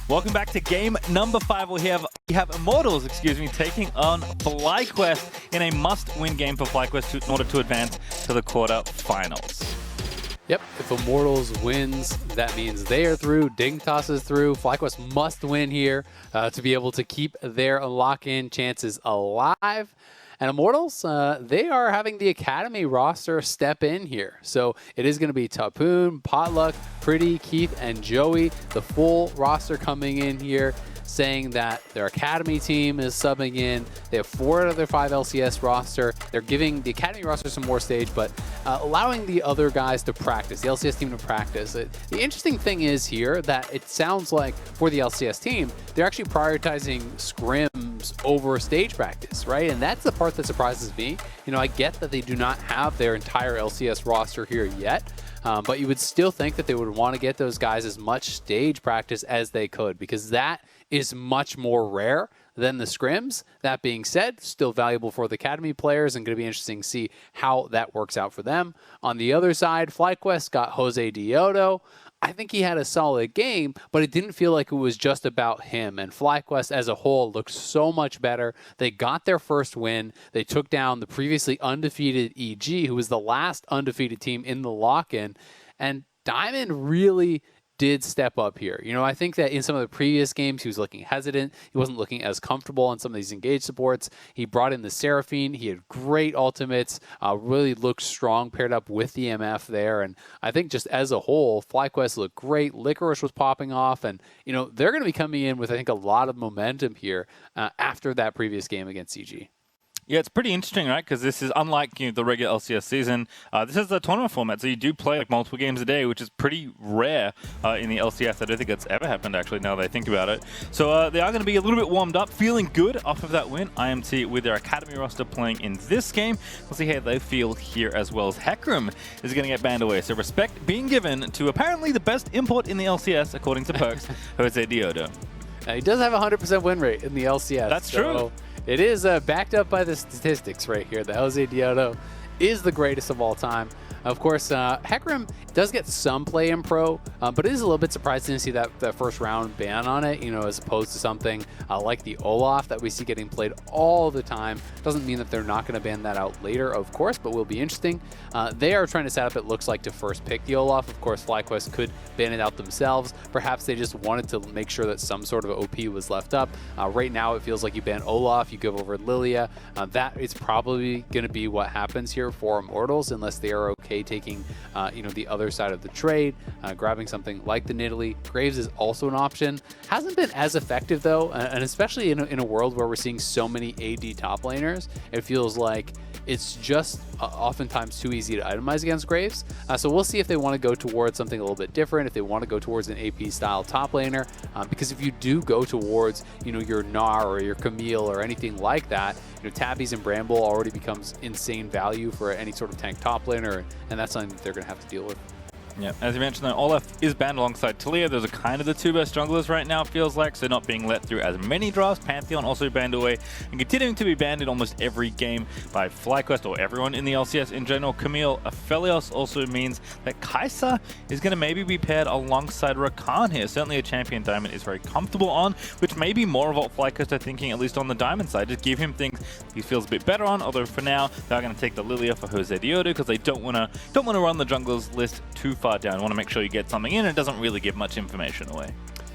Welcome back to game number 5. We have Immortals, taking on FlyQuest in a must-win game for FlyQuest in order to advance to the quarterfinals. Yep, if Immortals wins, that means they are through, Dignitas is through. FlyQuest must win here to be able to keep their lock-in chances alive. And Immortals, they are having the Academy roster step in here. So it is going to be Tapoon, Potluck, Pretty, Keith, and Joey. The full roster coming in here, saying that their Academy team is subbing in. They have 4 out of their 5 LCS roster. They're giving the Academy roster some more stage, but allowing the other guys to practice, the LCS team to practice. The interesting thing is here that it sounds like for the LCS team, they're actually prioritizing scrims over stage practice, right? And that's the part that surprises me. You know, I get that they do not have their entire LCS roster here yet, but you would still think that they would want to get those guys as much stage practice as they could, because that is much more rare than the scrims. That being said, still valuable for the Academy players and going to be interesting to see how that works out for them. On the other side, FlyQuest got Jose Diodo. I think he had a solid game, but it didn't feel like it was just about him. And FlyQuest as a whole looked so much better. They got their first win. They took down the previously undefeated EG, who was the last undefeated team in the lock-in. And Diamond really did step up here. You know, I think that in some of the previous games, he was looking hesitant. He wasn't looking as comfortable on some of these engaged supports. He brought in the Seraphine. He had great ultimates, really looked strong paired up with the MF there. And I think just as a whole, FlyQuest looked great. Licorice was popping off. And, you know, they're going to be coming in with, I think, a lot of momentum here after that previous game against CG. Yeah, it's pretty interesting, right? Because this is unlike the regular LCS season. This is a tournament format, so you do play like multiple games a day, which is pretty rare in the LCS. I don't think it's ever happened, actually, now that I think about it. So they are going to be a little bit warmed up, feeling good off of that win. IMT with their Academy roster playing in this game. We'll see how they feel here, as well as Hecarim is going to get banned away. So respect being given to apparently the best import in the LCS, according to Perks, Jose Diodo. He does have a 100% win rate in the LCS. That's true. It is backed up by the statistics right here. The Jose Diodo is the greatest of all time. Of course, Hecarim does get some play in pro, but it is a little bit surprising to see that first round ban on it, you know, as opposed to something like the Olaf that we see getting played all the time. Doesn't mean that they're not going to ban that out later, of course, but will be interesting. They are trying to set up, it looks like, to first pick the Olaf. Of course, FlyQuest could ban it out themselves. Perhaps they just wanted to make sure that some sort of OP was left up. Right now, it feels like you ban Olaf, you give over Lilia. That is probably going to be what happens here for Immortals, unless they are okay taking the other side of the trade, grabbing something like the Nidalee. Graves is also an option. Hasn't been as effective though, and especially in a world where we're seeing so many AD top laners, it feels like it's just oftentimes too easy to itemize against Graves. So we'll see if they want to go towards something a little bit different, if they want to go towards an AP style top laner, because if you do go towards your Gnar or your Camille or anything like that, Tabbies and Bramble already becomes insane value for any sort of tank top laner, and that's something that they're going to have to deal with. Yeah, as you mentioned, Olaf is banned alongside Talia. Those are kind of the 2 best junglers right now, feels like, so not being let through as many drafts. Pantheon also banned away and continuing to be banned in almost every game by FlyQuest or everyone in the LCS in general. Camille Aphelios also means that Kai'Sa is going to maybe be paired alongside Rakan here. Certainly a champion Diamond is very comfortable on, which may be more of what FlyQuest are thinking, at least on the Diamond side. Just give him things he feels a bit better on, although for now, they're going to take the Lilia for Jose Diodo because they don't want to run the junglers list too far down. Want to make sure you get something in, and it doesn't really give much information away.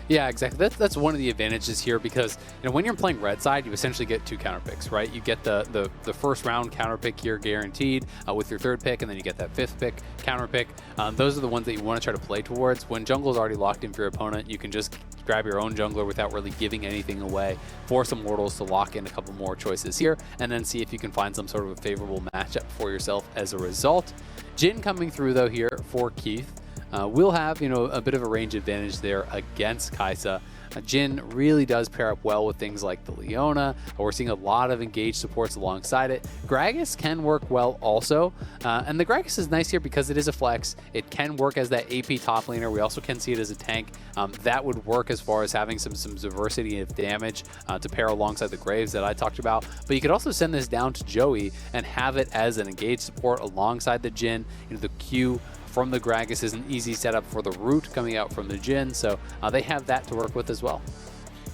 Yeah, exactly. That's one of the advantages here, because when you're playing red side, you essentially get 2 counter picks, right? You get the first round counter pick here guaranteed with your 3rd pick, and then you get that 5th pick counter pick. Those are the ones that you want to try to play towards. When jungle is already locked in for your opponent, you can just grab your own jungler without really giving anything away. Force Immortals to lock in a couple more choices here, and then see if you can find some sort of a favorable matchup for yourself as a result. Jhin coming through though here for Keith. We'll have, a bit of a range advantage there against Kai'Sa. Jhin really does pair up well with things like the Leona. We're seeing a lot of engaged supports alongside it. Gragas can work well also, and the Gragas is nice here because it is a flex. It can work as that AP top laner. We also can see it as a tank. That would work as far as having some diversity of damage to pair alongside the Graves that I talked about. But you could also send this down to Joey and have it as an engaged support alongside the Jhin. The Q from the Gragas is an easy setup for the root coming out from the Jhin, so they have that to work with as well.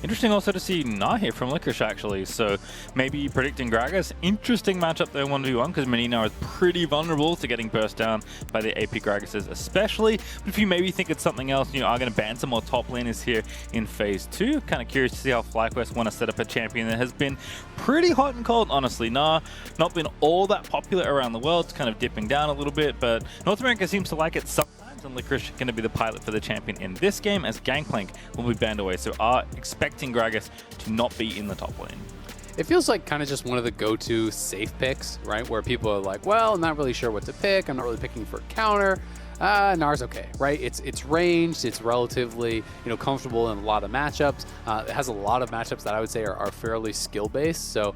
Interesting also to see Nah here from Licorice, actually. So maybe predicting Gragas. Interesting matchup there, 1v1, because Menino is pretty vulnerable to getting burst down by the AP Gragases especially. But if you maybe think it's something else, you are going to ban some more top laners here in Phase 2. Kind of curious to see how FlyQuest want to set up a champion that has been pretty hot and cold, honestly. Nah, not been all that popular around the world. It's kind of dipping down a little bit, but North America seems to like it sometimes. And Licorice going to be the pilot for the champion in this game, as Gangplank will be banned away, so are expecting Gragas to not be in the top lane. It feels like kind of just one of the go-to safe picks, right? Where people are like, well, I'm not really sure what to pick. I'm not really picking for counter. Gnar's okay, right? It's ranged, it's relatively comfortable in a lot of matchups. It has a lot of matchups that I would say are fairly skill-based, so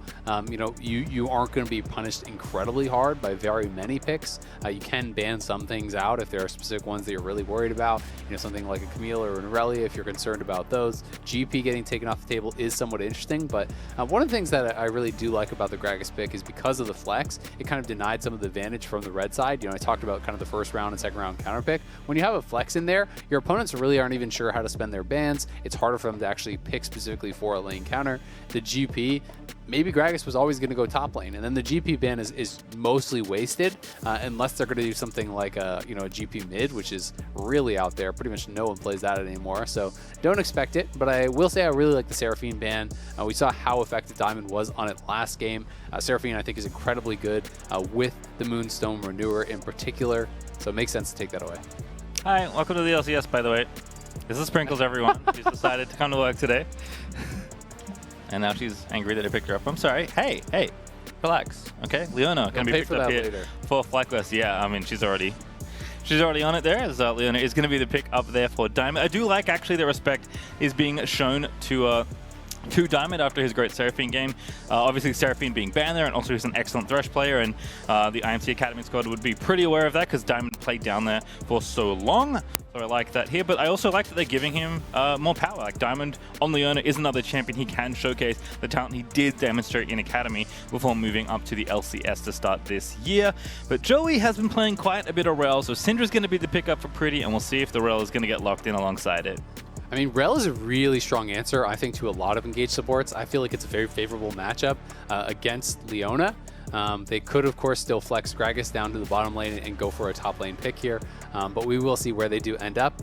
you aren't going to be punished incredibly hard by very many picks. You can ban some things out if there are specific ones that you're really worried about. Something like a Camille or an Aurelia if you're concerned about those. GP getting taken off the table is somewhat interesting, but one of the things that I really do like about the Gragas pick is because of the flex, it kind of denied some of the advantage from the red side. I talked about kind of the first round and second round counter pick. When you have a flex in there, your opponents really aren't even sure how to spend their bans. It's harder for them to actually pick specifically for a lane counter. The GP, maybe Gragas was always going to go top lane, and then the GP ban is mostly wasted unless they're going to do something like a GP mid, which is really out there. Pretty much no one plays that anymore, so don't expect it. But I will say I really like the Seraphine ban. We saw how effective Diamond was on it last game. Seraphine I think is incredibly good with the Moonstone Renewer in particular, so it makes sense to take that away. Hi, welcome to the LCS, by the way. This is Sprinkles, everyone. She's decided to come to work today. And now she's angry that I picked her up. I'm sorry. Hey, relax. Okay, Leona gonna be picked up here later for FlyQuest. Yeah, I mean she's already on it there, as Leona is going to be the pick up there for Diamond. I do like actually the respect is being shown to Diamond after his great Seraphine game. Obviously Seraphine being banned there, and also he's an excellent Thresh player, and the IMT Academy squad would be pretty aware of that because Diamond played down there for so long. So I like that here, but I also like that they're giving him more power. Like Diamond on Leona is another champion. He can showcase the talent he did demonstrate in Academy before moving up to the LCS to start this year. But Joey has been playing quite a bit of Rel, so Syndra's going to be the pickup for Pretty, and we'll see if the Rel is going to get locked in alongside it. I mean, Rel is a really strong answer, I think, to a lot of engaged supports. I feel like it's a very favorable matchup against Leona. They could, of course, still flex Gragas down to the bottom lane and go for a top lane pick here, but we will see where they do end up.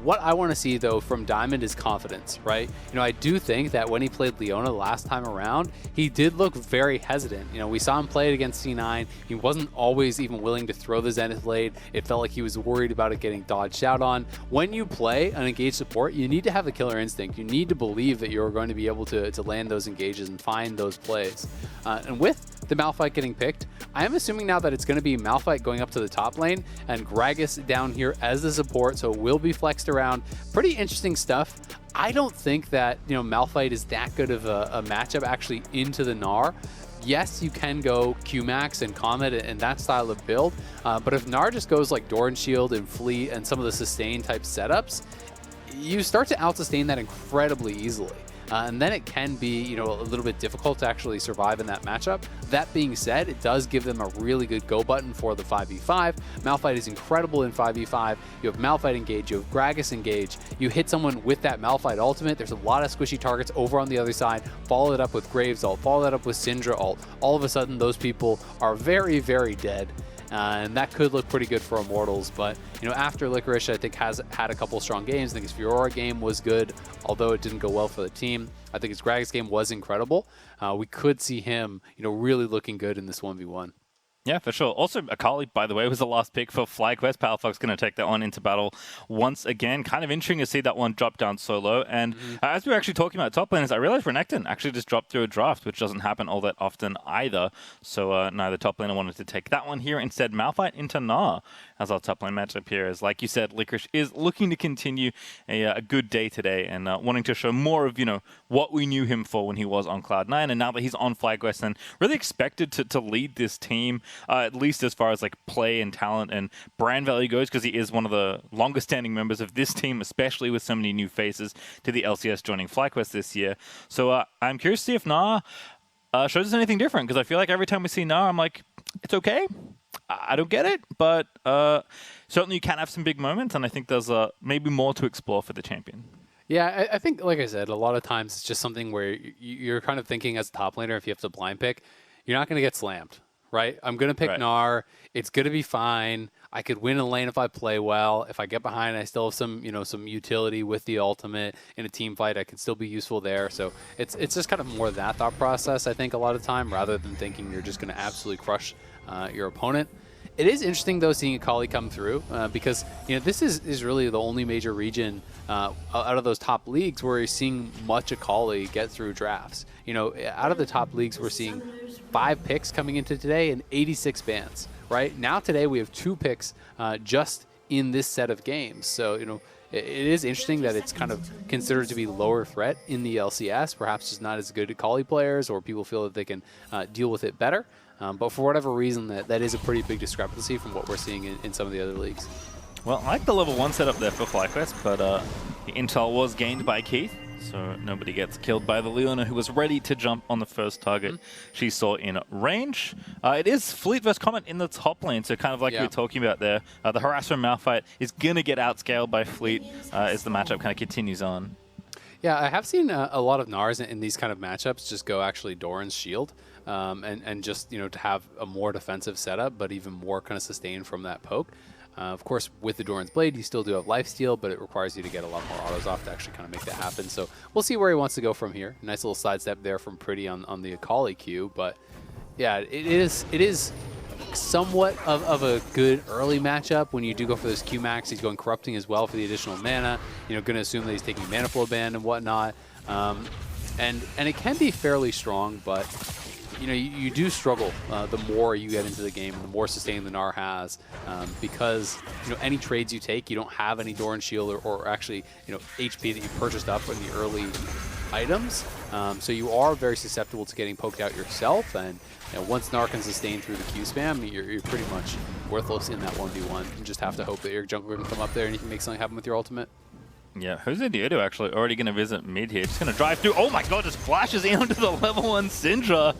What I want to see, though, from Diamond is confidence, right? I do think that when he played Leona last time around, he did look very hesitant. We saw him play it against C9. He wasn't always even willing to throw the Zenith Blade. It felt like he was worried about it getting dodged out on. When you play an engaged support, you need to have the killer instinct. You need to believe that you're going to be able to land those engages and find those plays. And with the Malphite getting picked, I am assuming now that it's going to be Malphite going up to the top lane and Gragas down here as the support, so it will be flexed around. Pretty interesting stuff. I don't think that Malphite is that good of a matchup actually into the Gnar. Yes, you can go Qmax and Comet and that style of build, but if Gnar just goes like Doran Shield and Fleet and some of the sustain type setups, you start to out-sustain that incredibly easily. And then it can be, a little bit difficult to actually survive in that matchup. That being said, it does give them a really good go button for the 5v5. Malphite is incredible in 5v5. You have Malphite engage, you have Gragas engage. You hit someone with that Malphite ultimate. There's a lot of squishy targets over on the other side. Follow it up with Graves ult, follow that up with Syndra ult. All of a sudden, those people are very, very dead. And that could look pretty good for Immortals, but after Licorice, I think has had a couple strong games. I think his Fiora game was good, although it didn't go well for the team. I think his Gragas game was incredible. We could see him, really looking good in this 1v1. Yeah, for sure. Also, Akali, by the way, was the last pick for FlyQuest. Powerfox going to take that one into battle once again. Kind of interesting to see that one drop down so low. And as we were actually talking about top laners, I realized Renekton actually just dropped through a draft, which doesn't happen all that often either. So neither top laner wanted to take that one here. Instead, Malphite into Gnar as our top lane matchup here. As like you said, Licorice is looking to continue a good day today and wanting to show more of, what we knew him for when he was on Cloud9. And now that he's on FlyQuest and really expected to lead this team, at least as far as like play and talent and brand value goes, because he is one of the longest standing members of this team, especially with so many new faces to the LCS joining FlyQuest this year. So I'm curious to see if Gnar shows us anything different, because I feel like every time we see Gnar, I'm like, it's okay. I don't get it, but certainly you can have some big moments, and I think there's maybe more to explore for the champion. Yeah, I think, like I said, a lot of times it's just something where you're kind of thinking as a top laner, if you have to blind pick, you're not going to get slammed, right? I'm going to pick Gnar. It's going to be fine. I could win a lane if I play well. If I get behind, I still have some, some utility with the ultimate in a team fight. I can still be useful there. So it's just kind of more that thought process, I think, a lot of time, rather than thinking you're just going to absolutely crush your opponent. It is interesting, though, seeing Akali come through because, this is really the only major region out of those top leagues where you're seeing much Akali get through drafts. Out of the top leagues, we're seeing 5 picks coming into today and 86 bans, right? Now today we have 2 picks just in this set of games. So, it is interesting that it's kind of considered to be lower threat in the LCS, perhaps just not as good Akali players, or people feel that they can deal with it better. But for whatever reason, that is a pretty big discrepancy from what we're seeing in some of the other leagues. Well, I like the level 1 setup there for FlyQuest, but the intel was gained by Keith, so nobody gets killed by the Leona, who was ready to jump on the first target she saw in range. It is Fleet versus Comet in the top lane, so kind of like we were talking about there. The Harasser Malphite is going to get outscaled by Fleet as the matchup kind of continues on. Yeah, I have seen a lot of Gnars in these kind of matchups just go actually Doran's shield. And just, to have a more defensive setup, but even more kind of sustained from that poke. Of course, with the Doran's Blade, you still do have lifesteal, but it requires you to get a lot more autos off to actually kind of make that happen. So we'll see where he wants to go from here. Nice little sidestep there from Pretty on the Akali Q. But yeah, it is somewhat of a good early matchup when you do go for those Q max. He's going Corrupting as well for the additional mana. Going to assume that he's taking Mana Flow Ban and whatnot. And it can be fairly strong, but you do struggle the more you get into the game and the more sustain the Gnar has, because any trades you take, you don't have any Doran Shield or actually HP that you purchased up in the early items, so you are very susceptible to getting poked out yourself. And once Gnar can sustain through the Q spam, you're pretty much worthless in that 1v1. You just have to hope that your jungler can come up there and you can make something happen with your ultimate. Yeah, Jose Diodo actually already going to visit mid here. Just going to drive through. Oh my god, just flashes into the level 1 Syndra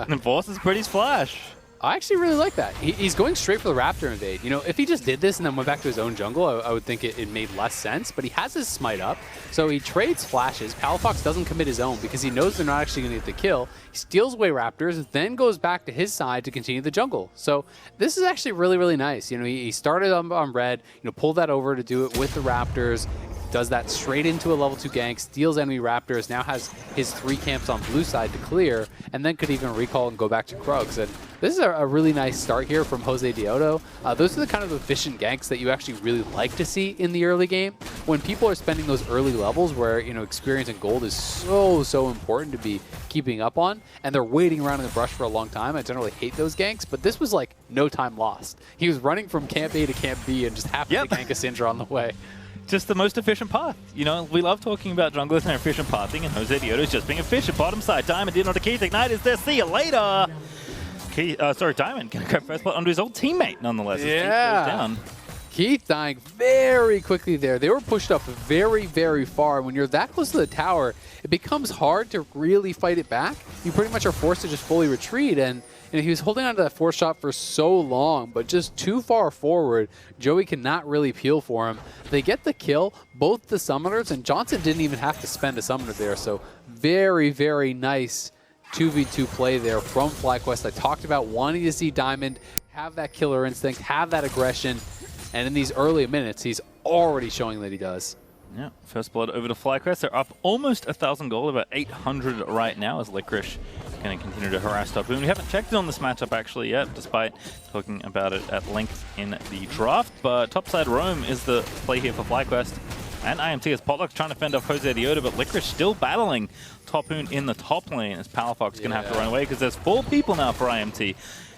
and forces Pretty's flash. I actually really like that. He's going straight for the Raptor invade. If he just did this and then went back to his own jungle, I would think it made less sense. But he has his smite up, so he trades flashes. Palafox doesn't commit his own because he knows they're not actually going to get the kill. He steals away Raptors, then goes back to his side to continue the jungle. So this is actually really, really nice. He started on red, pulled that over to do it with the Raptors. Does that straight into a level 2 gank, steals enemy Raptors, now has his 3 camps on blue side to clear, and then could even recall and go back to Krugs. And this is a really nice start here from Jose Diodo. Those are the kind of efficient ganks that you actually really like to see in the early game. When people are spending those early levels where, experience and gold is so important to be keeping up on, and they're waiting around in the brush for a long time. I generally hate those ganks, but this was like no time lost. He was running from camp A to camp B and just happened to gank a Syndra on the way. Just the most efficient path. We love talking about junglers and their efficient pathing, and Jose Diodo is just being efficient. Bottom side, Diamond did not a Keith Ignite is there. See you later. Diamond gonna grab first blood onto his old teammate nonetheless. Yeah. Keith goes down. Keith dying very quickly there. They were pushed up very, very far. When you're that close to the tower, it becomes hard to really fight it back. You pretty much are forced to just fully retreat, and he was holding on to that force shot for so long, but just too far forward. Joey cannot really peel for him. They get the kill, both the summoners, and Johnson didn't even have to spend a summoner there. So very, very nice 2v2 play there from FlyQuest. I talked about wanting to see Diamond have that killer instinct, have that aggression, and in these early minutes, he's already showing that he does. Yeah, first blood over to FlyQuest. They're up almost 1,000 gold, about 800 right now, as Licorice going to continue to harass Top Boom. We haven't checked in on this matchup actually yet, despite talking about it at length in the draft. But topside Rome is the play here for FlyQuest. And IMT as Potluck's trying to fend off Jose Diodo, but Licorice still battling Topoon in the top lane as Palafox going to have to run away because there's 4 people now for IMT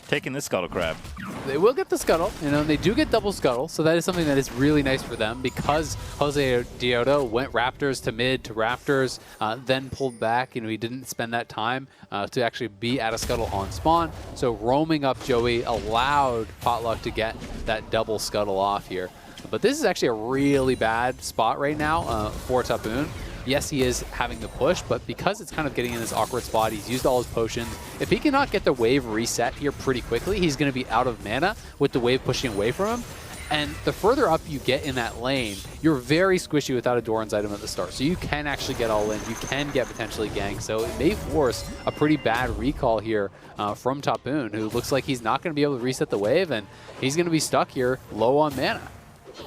taking this Scuttle Crab. They will get the Scuttle, they do get double Scuttle, so that is something that is really nice for them because Jose Diodo went Raptors to mid to Raptors, then pulled back. He didn't spend that time to actually be at a Scuttle on spawn, so roaming up Joey allowed Potluck to get that double Scuttle off here. But this is actually a really bad spot right now for Tapoon. Yes, he is having the push, but because it's kind of getting in this awkward spot, he's used all his potions. If he cannot get the wave reset here pretty quickly, he's going to be out of mana with the wave pushing away from him. And the further up you get in that lane, you're very squishy without a Doran's item at the start. So you can actually get all in. You can get potentially ganked. So it may force a pretty bad recall here from Tapoon, who looks like he's not going to be able to reset the wave, and he's going to be stuck here low on mana.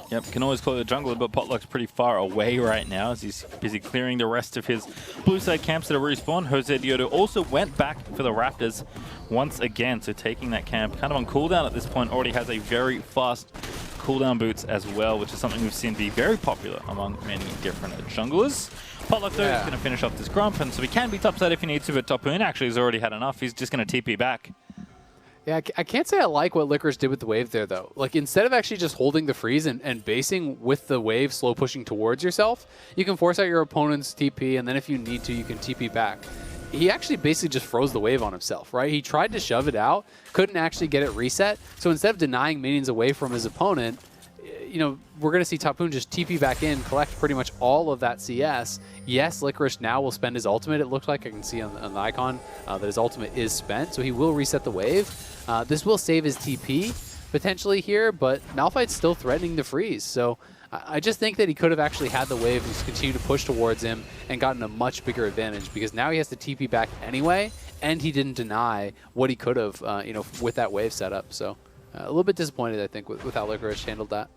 Yep, can always call it a jungler, but Potluck's pretty far away right now as he's busy clearing the rest of his blue side camps that are respawned. Jose Diodo also went back for the Raptors once again, so taking that camp kind of on cooldown at this point. Already has a very fast cooldown boots as well, which is something we've seen be very popular among many different junglers. Potluck though is going to finish off this Grump, and so he can be topside if he needs to, but Tapoon actually has already had enough. He's just going to TP back. Yeah, I can't say I like what Licorice did with the wave there, though. Like, instead of actually just holding the freeze and basing with the wave slow pushing towards yourself, you can force out your opponent's TP, and then if you need to, you can TP back. He actually basically just froze the wave on himself, right? He tried to shove it out, couldn't actually get it reset, so instead of denying minions away from his opponent, you know, we're going to see Tapoon just TP back in, collect pretty much all of that CS. Yes, Licorice now will spend his ultimate, it looked like. I can see on the icon that his ultimate is spent, so he will reset the wave. This will save his TP, potentially here, but Malphite's still threatening the freeze. So I just think that he could have actually had the wave and just continued to push towards him and gotten a much bigger advantage, because now he has to TP back anyway, and he didn't deny what he could have, you know, with that wave setup. So a little bit disappointed, I think, with how Licorice handled that.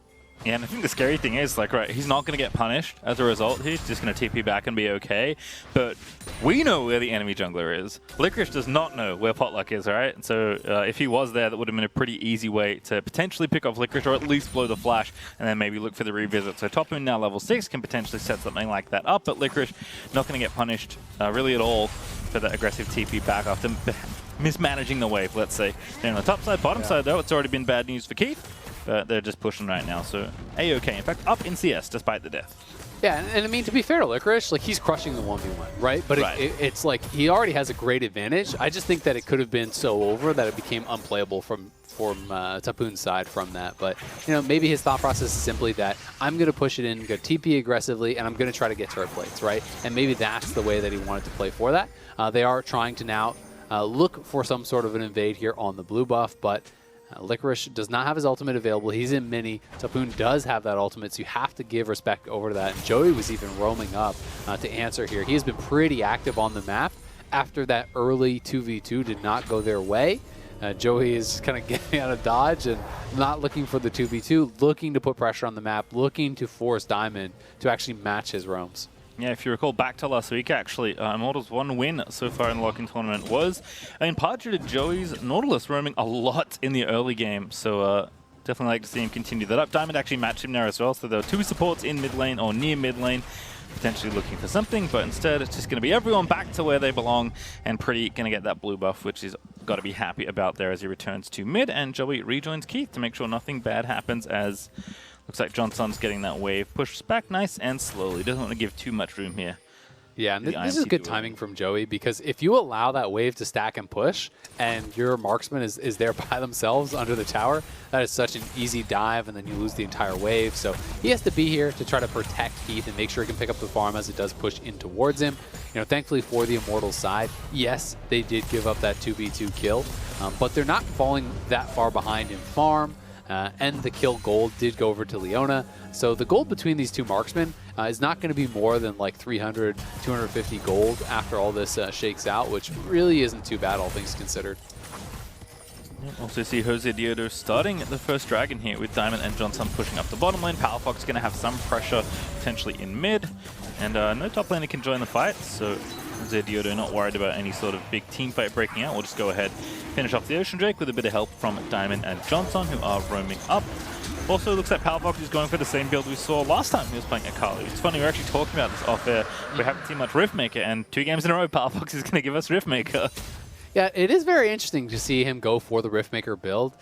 Yeah, and I think the scary thing is, like, right, he's not going to get punished as a result. He's just going to TP back and be okay. But we know where the enemy jungler is. Licorice does not know where Potluck is, all right? And so if he was there, that would have been a pretty easy way to potentially pick off Licorice, or at least blow the flash, and then maybe look for the revisit. So Tapoon now level 6 can potentially set something like that up, but Licorice not going to get punished really at all for that aggressive TP back after mismanaging the wave, let's say. Then on the top side, bottom side, though, it's already been bad news for Keith. But they're just pushing right now, so A-okay. In fact, up in CS despite the death. Yeah, and I mean, to be fair to Licorice, like, he's crushing the 1v1, right? But right. It's like he already has a great advantage. I just think that it could have been so over that it became unplayable from Tapoon's side from that. But, you know, maybe his thought process is simply that I'm going to push it in, go TP aggressively, and I'm going to try to get turret plates, right? And maybe that's the way that he wanted to play for that. They are trying to now look for some sort of an invade here on the blue buff, but Licorice does not have his ultimate available. He's in mini. Tapoon does have that ultimate, so you have to give respect over to that. And Joey was even roaming up to answer here. He has been pretty active on the map after that early 2v2 did not go their way. Joey is kind of getting out of dodge and not looking for the 2v2, looking to put pressure on the map, looking to force Diamond to actually match his roams. Yeah, if you recall back to last week, actually, Immortals' one win so far in the Lock In tournament was in part due to Joey's Nautilus roaming a lot in the early game. So definitely like to see him continue that up. Diamond actually matched him there as well. So there were two supports in mid lane or near mid lane, potentially looking for something. But instead, it's just going to be everyone back to where they belong, and Pretty going to get that blue buff, which he's got to be happy about there as he returns to mid. And Joey rejoins Keith to make sure nothing bad happens as... Looks like Johnson's getting that wave pushed back nice and slowly. Doesn't want to give too much room here. Yeah, and this is good timing from Joey, because if you allow that wave to stack and push and your marksman is there by themselves under the tower, that is such an easy dive, and then you lose the entire wave. So he has to be here to try to protect Keith and make sure he can pick up the farm as it does push in towards him. You know, thankfully for the Immortals side, yes, they did give up that 2v2 kill, but they're not falling that far behind in farm. And the kill gold did go over to Leona. So the gold between these two marksmen is not going to be more than like 300, 250 gold after all this shakes out, which really isn't too bad, all things considered. Also see Jose Diodo starting the first dragon here with Diamond and Johnson pushing up the bottom lane. Power Fox going to have some pressure potentially in mid. And no top laner can join the fight, so Jose Diodo not worried about any sort of big team fight breaking out. We'll just go ahead, finish off the Ocean Drake with a bit of help from Diamond and Johnson, who are roaming up. Also, looks like Power Fox is going for the same build we saw last time he was playing Akali. It's funny, we're actually talking about this off air. We haven't seen much Riftmaker, and 2 games in a row, Power Fox is going to give us Riftmaker. Yeah, it is very interesting to see him go for the Riftmaker build.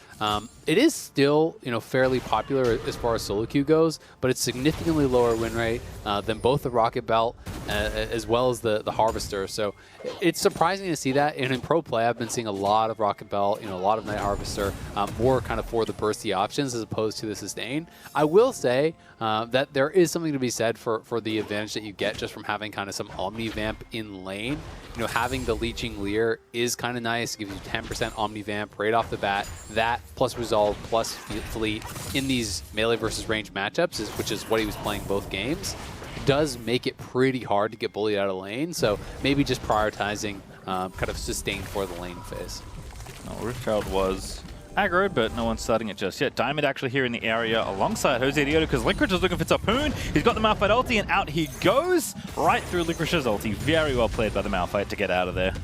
It is still, you know, fairly popular as far as solo queue goes, but it's significantly lower win rate than both the Rocket Belt as well as the Harvester. So it's surprising to see that. And in pro play, I've been seeing a lot of Rocket Belt, a lot of Night Harvester, more kind of for the bursty options as opposed to the sustain. I will say that there is something to be said for the advantage that you get just from having kind of some Omni Vamp in lane. Having the Leeching Leer is kind of nice. It gives you 10% Omni Vamp right off the bat. That plus Resolve plus Fleet in these melee versus range matchups, which is what he was playing both games, does make it pretty hard to get bullied out of lane. So maybe just prioritizing kind of sustain for the lane phase. Riftchild was aggroed, but no one's starting it just yet. Diamond actually here in the area alongside Jose Diodo because Licorice is looking for Tapoon. He's got the Malphite ulti and out he goes right through Licorice's ulti. Very well played by the Malphite to get out of there.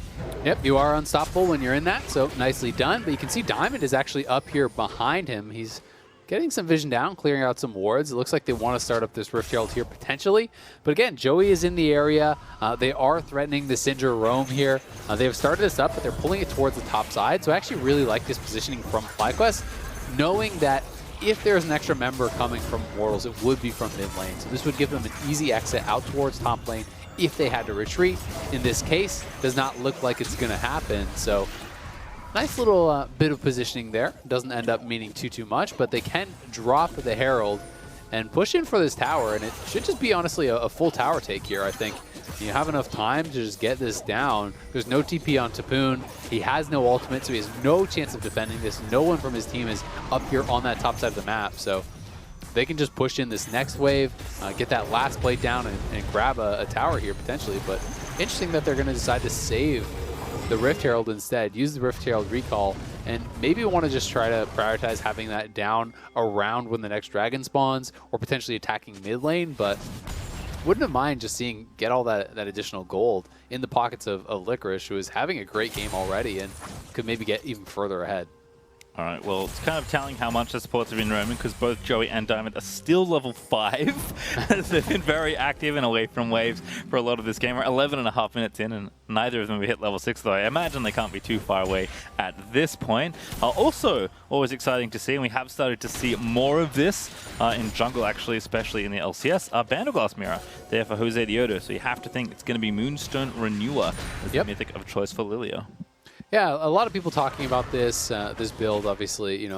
Yep, you are unstoppable when you're in that, so nicely done. But you can see Diamond is actually up here behind him. He's getting some vision down, clearing out some wards. It looks like they want to start up this Riftchild here potentially. But again, Joey is in the area. They are threatening the Syndra roam here. They have started this up, but they're pulling it towards the top side. So I actually really like this positioning from FlyQuest, knowing that if there's an extra member coming from Immortals, it would be from mid lane. So this would give them an easy exit out towards top lane if they had to retreat. In this case, does not look like it's going to happen. So nice little bit of positioning there. Doesn't end up meaning too much, but they can drop the Herald and push in for this tower, and it should just be honestly a full tower take here. I think you have enough time to just get this down. There's no TP on Tapoon. He has no ultimate, so he has no chance of defending this. No one from his team is up here on that top side of the map, so they can just push in this next wave, get that last plate down, and grab a tower here potentially. But interesting that they're going to decide to save the Rift Herald instead, use the Rift Herald recall, and maybe want to just try to prioritize having that down around when the next dragon spawns, or potentially attacking mid lane, but wouldn't have mind just get all that additional gold in the pockets of Licorice, who is having a great game already and could maybe get even further ahead. All right, well, it's kind of telling how much the supports have been roaming because both Joey and Diamond are still level 5. They've been very active and away from waves for a lot of this game. We're 11.5 minutes in, and neither of them have hit level 6, though I imagine they can't be too far away at this point. Also, always exciting to see, and we have started to see more of this in jungle, actually, especially in the LCS, Bandleglass Mirror there for Jose Diodo. So you have to think it's going to be Moonstone Renewer as the mythic of choice for Lilia. Yeah, a lot of people talking about this this build. Obviously,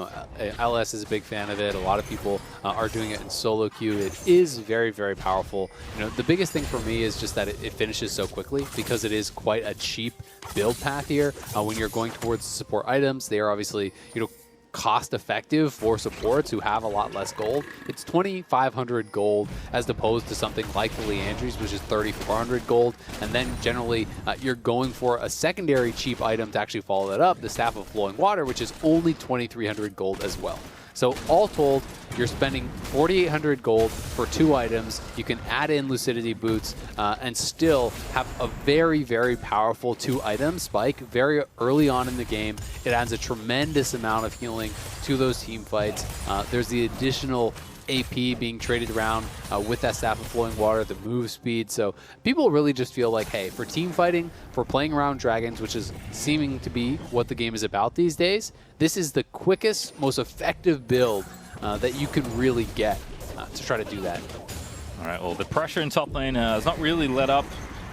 LS is a big fan of it. A lot of people are doing it in solo queue. It is very, very powerful. The biggest thing for me is just that it finishes so quickly because it is quite a cheap build path here. When you're going towards support items, they are obviously, cost effective for supports who have a lot less gold. It's 2,500 gold as opposed to something like the Leandries, which is 3,400 gold. And then generally you're going for a secondary cheap item to actually follow that up, the Staff of Flowing Water, which is only 2,300 gold as well. So all told, you're spending 4,800 gold for 2 items. You can add in Lucidity Boots and still have a very, very powerful 2-item spike very early on in the game. It adds a tremendous amount of healing to those team fights. There's the additional AP being traded around with that Staff of Flowing Water, the move speed. So people really just feel like, hey, for team fighting, for playing around dragons, which is seeming to be what the game is about these days, this is the quickest, most effective build that you can really get to try to do that. All right, well, the pressure in top lane has not really let up.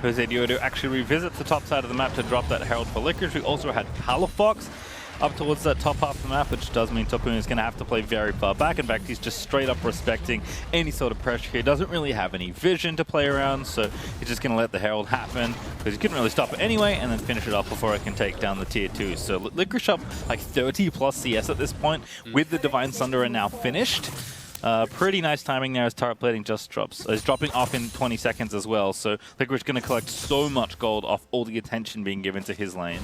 Jose Diodo actually revisits the top side of the map to drop that Herald for Licorice. We also had Palafox up towards that top half of the map, which does mean Tapoon is going to have to play very far back. In fact, he's just straight up respecting any sort of pressure here. Doesn't really have any vision to play around, so he's just going to let the Herald happen because he couldn't really stop it anyway and then finish it off before it can take down the tier 2. So Licorice up like 30 plus CS at this point with the Divine Sunderer now finished. Pretty nice timing there as turret plating just drops. He's dropping off in 20 seconds as well, so Licorice going to collect so much gold off all the attention being given to his lane.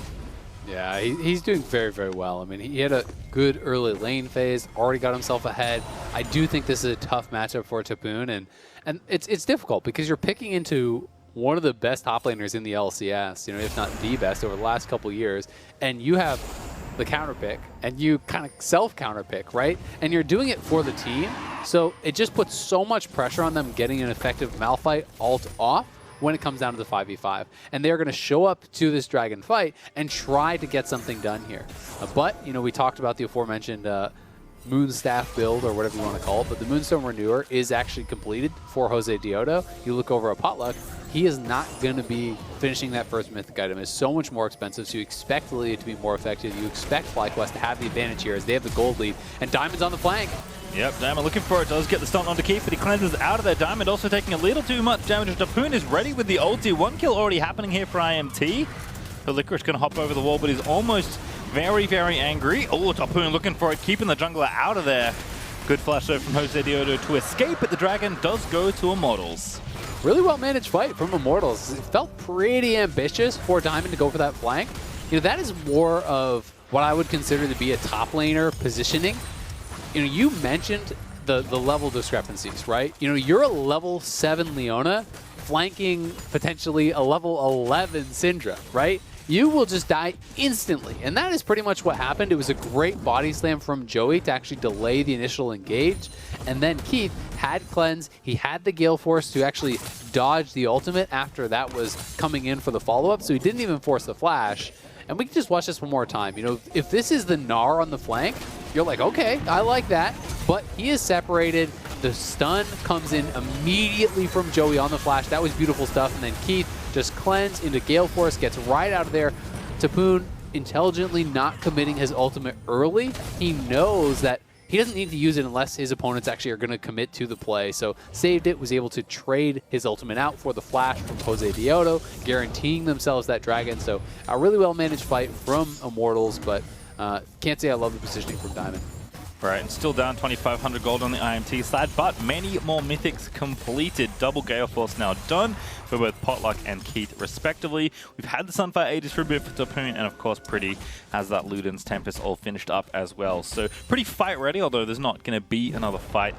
Yeah, he's doing very, very well. I mean, he had a good early lane phase, already got himself ahead. I do think this is a tough matchup for Tapoon, and it's difficult because you're picking into one of the best top laners in the LCS, if not the best over the last couple years, and you have the counter pick, and you kind of self-counter pick, right? And you're doing it for the team, so it just puts so much pressure on them getting an effective Malphite ult off when it comes down to the 5v5. And they're going to show up to this dragon fight and try to get something done here. But, we talked about the aforementioned Moonstaff build or whatever you want to call it, but the Moonstone Renewer is actually completed for Jose Diodo. You look over at Potluck, he is not going to be finishing that first mythic item. It's so much more expensive, so you expect Lilia to be more effective. You expect FlyQuest to have the advantage here as they have the gold lead, and Diamond's on the flank. Yep, Diamond looking for it, does get the stunt onto Keith, but he cleanses out of there. Diamond also taking a little too much damage. Tapoon is ready with the ulti. 1 kill already happening here for IMT. The Licorice can hop over the wall, but he's almost very, very angry. Oh, Tapoon looking for it, keeping the jungler out of there. Good flash though from Jose Diodo to escape, but the Dragon does go to Immortals. Really well-managed fight from Immortals. It felt pretty ambitious for Diamond to go for that flank. You know, that is more of what I would consider to be a top laner positioning. You know, you mentioned the level discrepancies, right? You know, you're a level 7 Leona flanking potentially a level 11 Syndra, right? You will just die instantly. And that is pretty much what happened. It was a great body slam from Joey to actually delay the initial engage. And then Keith had cleanse. He had the Gale Force to actually dodge the ultimate after that was coming in for the follow-up. So he didn't even force the flash. And we can just watch this one more time. You know, if this is the Gnar on the flank, you're like, okay, I like that. But he is separated. The stun comes in immediately from Joey on the flash. That was beautiful stuff. And then Keith just cleanse into Gale Force, gets right out of there. Tapoon intelligently not committing his ultimate early. He knows that he doesn't need to use it unless his opponents actually are going to commit to the play. So saved it, was able to trade his ultimate out for the flash from Jose Diodo, guaranteeing themselves that dragon. So a really well-managed fight from Immortals, but can't say I love the positioning from Diamond. Right, and still down 2,500 gold on the IMT side, but many more mythics completed. Double Gale Force now done for both Potluck and Keith, respectively. We've had the Sunfire Aegis for a bit for Tapoon, and of course, Pretty has that Luden's Tempest all finished up as well. So pretty fight ready, although there's not going to be another fight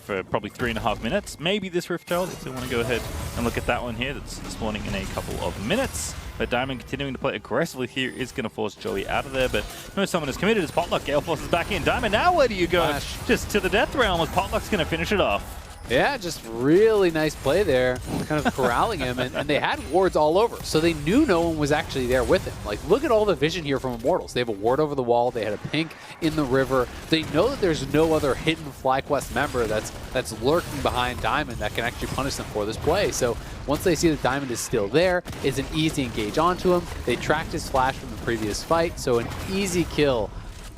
for probably 3.5 minutes. Maybe this Rift Herald, if we want to go ahead and look at that one here, that's spawning in a couple of minutes. But Diamond continuing to play aggressively here is going to force Joey out of there, but no someone is committed as Potluck. Gale Force is back in. Diamond, now where do you go? Flash. Just to the death realm as Potluck's going to finish it off. Yeah, just really nice play there, kind of corralling him, and they had wards all over, so they knew no one was actually there with him. Like, look at all the vision here from Immortals. They have a ward over the wall, they had a pink in the river. They know that there's no other hidden FlyQuest member that's lurking behind Diamond that can actually punish them for this play. So once they see that Diamond is still there, it's an easy engage onto him. They tracked his flash from the previous fight, so an easy kill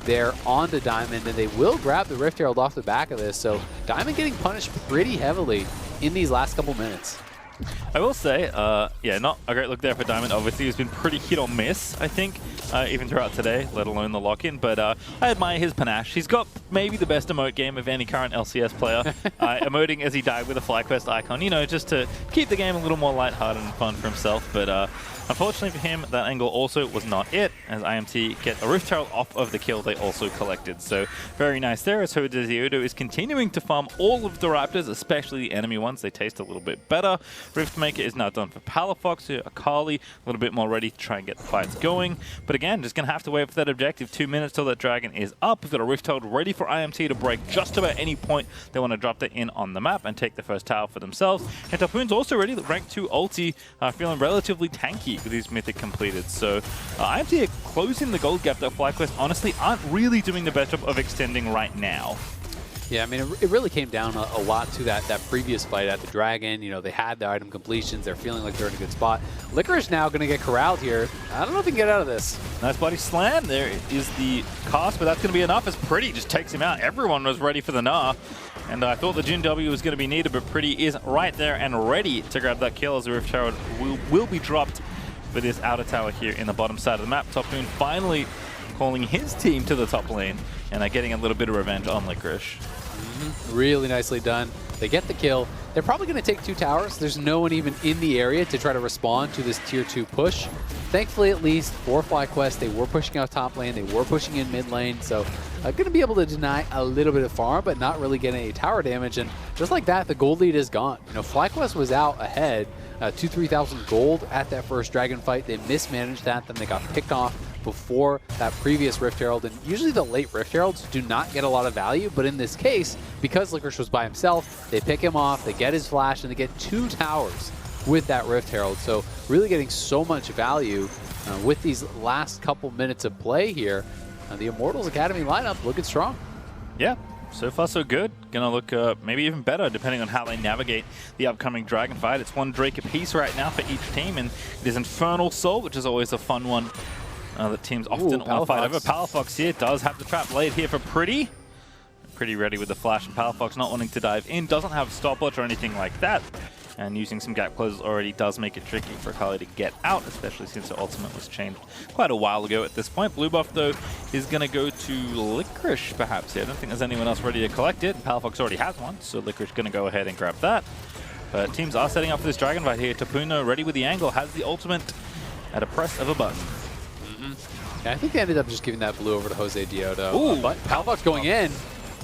there onto Diamond, and they will grab the Rift Herald off the back of this. So Diamond getting punished pretty heavily in these last couple minutes. I will say, yeah, not a great look there for Diamond. Obviously, he's been pretty hit or miss, I think, even throughout today, let alone the lock-in. But I admire his panache. He's got maybe the best emote game of any current LCS player, emoting as he died with a FlyQuest icon, you know, just to keep the game a little more lighthearted and fun for himself. But unfortunately for him, that angle also was not it, as IMT get a Rift Herald off of the kill they also collected. So very nice there, as Jose Diodo is continuing to farm all of the Raptors, especially the enemy ones. They taste a little bit better. Riftmaker is now done for Palafox. Akali a little bit more ready to try and get the fights going. But again, just going to have to wait for that objective. 2 minutes till that dragon is up. We've got a Rift Herald ready for IMT to break just about any point they want to drop that in on the map and take the first tower for themselves. And Tapoon's also ready. Rank 2 ulti, feeling relatively tanky with his mythic completed. So IMT are closing the gold gap that FlyQuest honestly aren't really doing the best job of extending right now. Yeah, I mean, it really came down a lot to that previous fight at the Dragon. You know, they had the item completions. They're feeling like they're in a good spot. Licorice now going to get corralled here. I don't know if he can get out of this. Nice body slam. There is the cost, but that's going to be enough as Pretty just takes him out. Everyone was ready for the Gnar. And I thought the Jin W was going to be needed, but Pretty is right there and ready to grab that kill as the Rift Herald will be dropped for this outer tower here in the bottom side of the map. Tapoon finally calling his team to the top lane and getting a little bit of revenge on Licorice. Really nicely done. They get the kill. They're probably going to take 2 towers. There's no one even in the area to try to respond to this tier 2 push. Thankfully, at least for FlyQuest, they were pushing out top lane. They were pushing in mid lane. So going to be able to deny a little bit of farm, but not really getting any tower damage. And just like that, the gold lead is gone. You know, FlyQuest was out ahead 2,000-3,000 gold at that first dragon fight. They mismanaged that. Then they got picked off before that previous Rift Herald, and usually the late Rift Heralds do not get a lot of value, but in this case, because Licorice was by himself, they pick him off, they get his flash, and they get 2 towers with that Rift Herald. So really getting so much value with these last couple minutes of play here. The Immortals Academy lineup looking strong. Yeah, so far so good. Gonna look maybe even better depending on how they navigate the upcoming Dragon fight. It's one Drake apiece right now for each team, and it is Infernal Soul, which is always a fun one that teams often want to fight over. Palafox here does have the trap laid here for Pretty. Pretty ready with the flash, and Palafox not wanting to dive in. Doesn't have stopwatch or anything like that. And using some gap closes already does make it tricky for Kali to get out, especially since her ultimate was changed quite a while ago at this point. Blue buff, though, is going to go to Licorice, perhaps. Yeah, I don't think there's anyone else ready to collect it. Palafox already has one, so Licorice going to go ahead and grab that. But teams are setting up for this Dragon fight here. Tapuno ready with the angle, has the ultimate at a press of a button. Yeah, I think they ended up just giving that blue over to Jose Diodo. Ooh. But Palafox going in.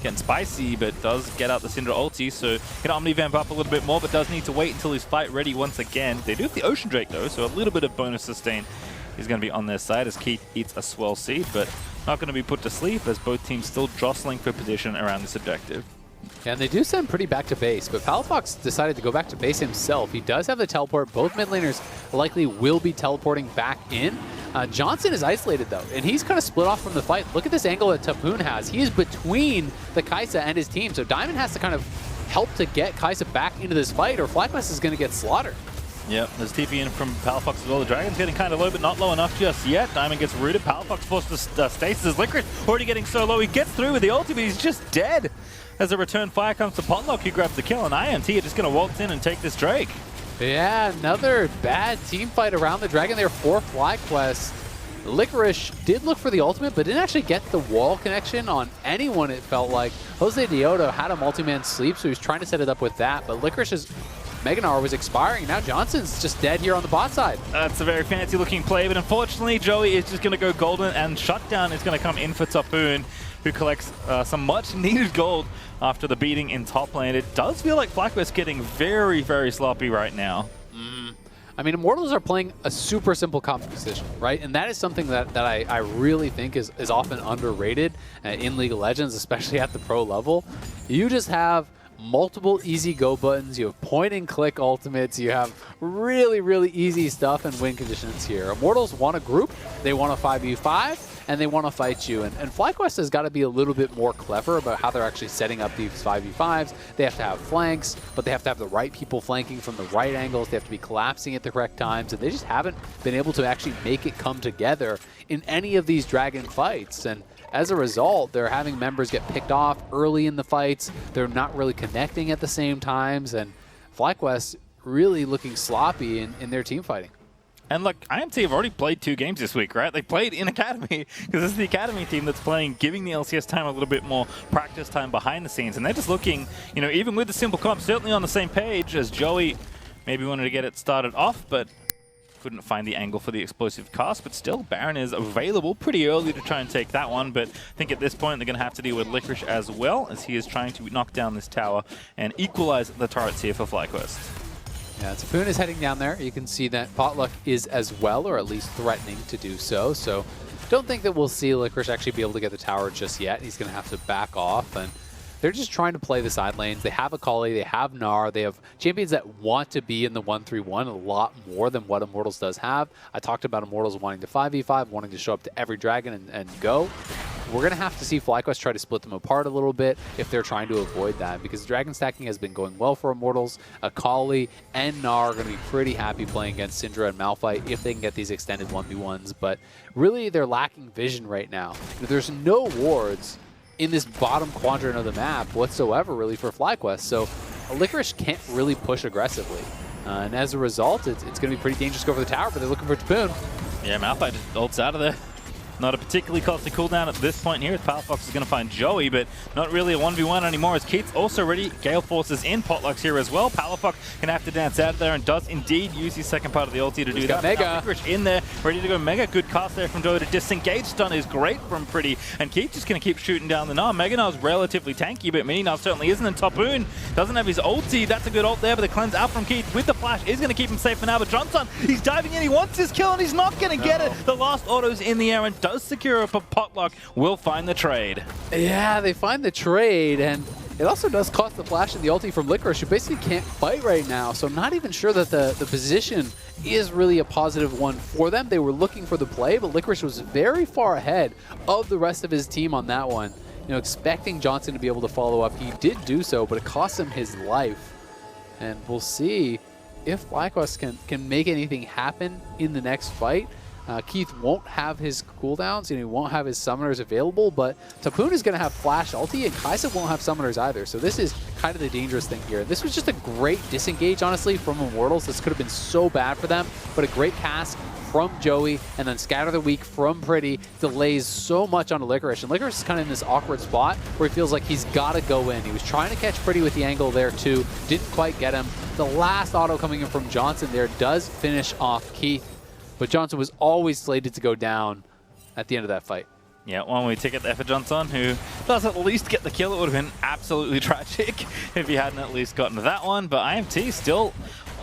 Getting spicy, but does get out the Syndra ulti, so can Omni-Vamp up a little bit more, but does need to wait until he's fight ready once again. They do have the Ocean Drake, though, so a little bit of bonus sustain is going to be on their side as Keith eats a swell seed, but not going to be put to sleep as both teams still jostling for position around this objective. Yeah, and they do send Pretty back to base, but Palafox decided to go back to base himself. He does have the teleport. Both mid laners likely will be teleporting back in. Johnson is isolated, though, and he's kind of split off from the fight. Look at this angle that Tapoon has. He is between the Kai'Sa and his team, so Diamond has to kind of help to get Kai'Sa back into this fight, or FlyQuest is going to get slaughtered. Yep, there's TP in from Palafox as well. The Dragon's getting kind of low, but not low enough just yet. Diamond gets rooted. Palafox forced to stasis. Licorice already getting so low. He gets through with the ulti, but he's just dead. As a return fire comes to Potluck, he grabs the kill, and IMT are just going to waltz in and take this Drake. Yeah, another bad team fight around the Dragon there for FlyQuest. Licorice did look for the ultimate, but didn't actually get the wall connection on anyone, it felt like. Jose Diodo had a multi-man sleep, so he was trying to set it up with that, but Licorice's Meganar was expiring. Now Johnson's just dead here on the bot side. That's a very fancy looking play, but unfortunately Joey is just going to go golden, and Shutdown is going to come in for Tapoon, who collects some much needed gold after the beating in top lane. It does feel like FlyQuest getting very, very sloppy right now. I mean, Immortals are playing a super simple composition, right? And that is something that I really think is often underrated in League of Legends, especially at the pro level. You just have multiple easy go buttons, you have point and click ultimates, you have really, really easy stuff and win conditions here. Immortals want a group, they want a 5v5, and they want to fight you. And FlyQuest has got to be a little bit more clever about how they're actually setting up these 5v5s. They have to have flanks, but they have to have the right people flanking from the right angles. They have to be collapsing at the correct times, and they just haven't been able to actually make it come together in any of these Dragon fights. And as a result, they're having members get picked off early in the fights. They're not really connecting at the same times, and FlyQuest really looking sloppy in their team fighting. And look, IMT have already played 2 games this week, right? They played in Academy, because this is the Academy team that's playing, giving the LCS time a little bit more practice time behind the scenes. And they're just looking, you know, even with the simple comp, certainly on the same page as Joey maybe wanted to get it started off, but couldn't find the angle for the explosive cast. But still, Baron is available pretty early to try and take that one. But I think at this point, they're going to have to deal with Licorice as well, as he is trying to knock down this tower and equalize the turrets here for FlyQuest. Yeah, Tapoon is heading down there. You can see that Potluck is as well, or at least threatening to do so. So don't think that we'll see Licorice actually be able to get the tower just yet. He's going to have to back off, and they're just trying to play the side lanes. They have Akali, they have Gnar, they have champions that want to be in the 1-3-1 a lot more than what Immortals does have. I talked about Immortals wanting to 5v5, wanting to show up to every dragon and go. We're going to have to see FlyQuest try to split them apart a little bit if they're trying to avoid that, because dragon stacking has been going well for Immortals. Akali and Gnar are going to be pretty happy playing against Syndra and Malphite if they can get these extended 1v1s, but really they're lacking vision right now. There's no wards in this bottom quadrant of the map whatsoever, really, for FlyQuest, so Licorice can't really push aggressively. And as a result, it's going to be pretty dangerous to go for the tower, but they're looking for Tapoon. Yeah, Malphite just ults out of there. Not a particularly costly cooldown at this point here. Palafox is going to find Joey, but not really a 1v1 anymore as Keith's also ready. Gale Force is in. Potluck's here as well. Palafox can have to dance out there and does indeed use his second part of the ulti to do that. Mega. Licorice in there, ready to go. Mega good cast there from Joey to disengage. Stun is great from Pretty, and Keith just going to keep shooting down the Gnar. Meganar's relatively tanky, but Mini Gnar certainly isn't. And Tapoon doesn't have his ulti. That's a good ult there, but the cleanse out from Keith with the flash is going to keep him safe for now. But Johnson, he's diving in. He wants his kill, and he's not going to get it. The last auto's in the air and does secure a Potluck will find the trade. Yeah, they find the trade, and it also does cost the flash and the ulti from Licorice, who basically can't fight right now, so I'm not even sure that the position is really a positive one for them. They were looking for the play, but Licorice was very far ahead of the rest of his team on that one. expecting Johnson to be able to follow up. He did do so, but it cost him his life. And we'll see if FlyQuest can make anything happen in the next fight. Keith won't have his cooldowns, he won't have his summoners available, but Tapoon is going to have flash ulti, and Kaisa won't have summoners either. So this is kind of the dangerous thing here. This was just a great disengage, honestly, from Immortals. This could have been so bad for them, but a great pass from Joey, and then Scatter the Weak from Pretty delays so much onto Licorice. And Licorice is kind of in this awkward spot where he feels like he's got to go in. He was trying to catch Pretty with the angle there too, didn't quite get him. The last auto coming in from Johnson there does finish off Keith, but Johnson was always slated to go down at the end of that fight. Yeah, one-way ticket there for Johnson, who does at least get the kill. It would have been absolutely tragic if he hadn't at least gotten that one. But IMT still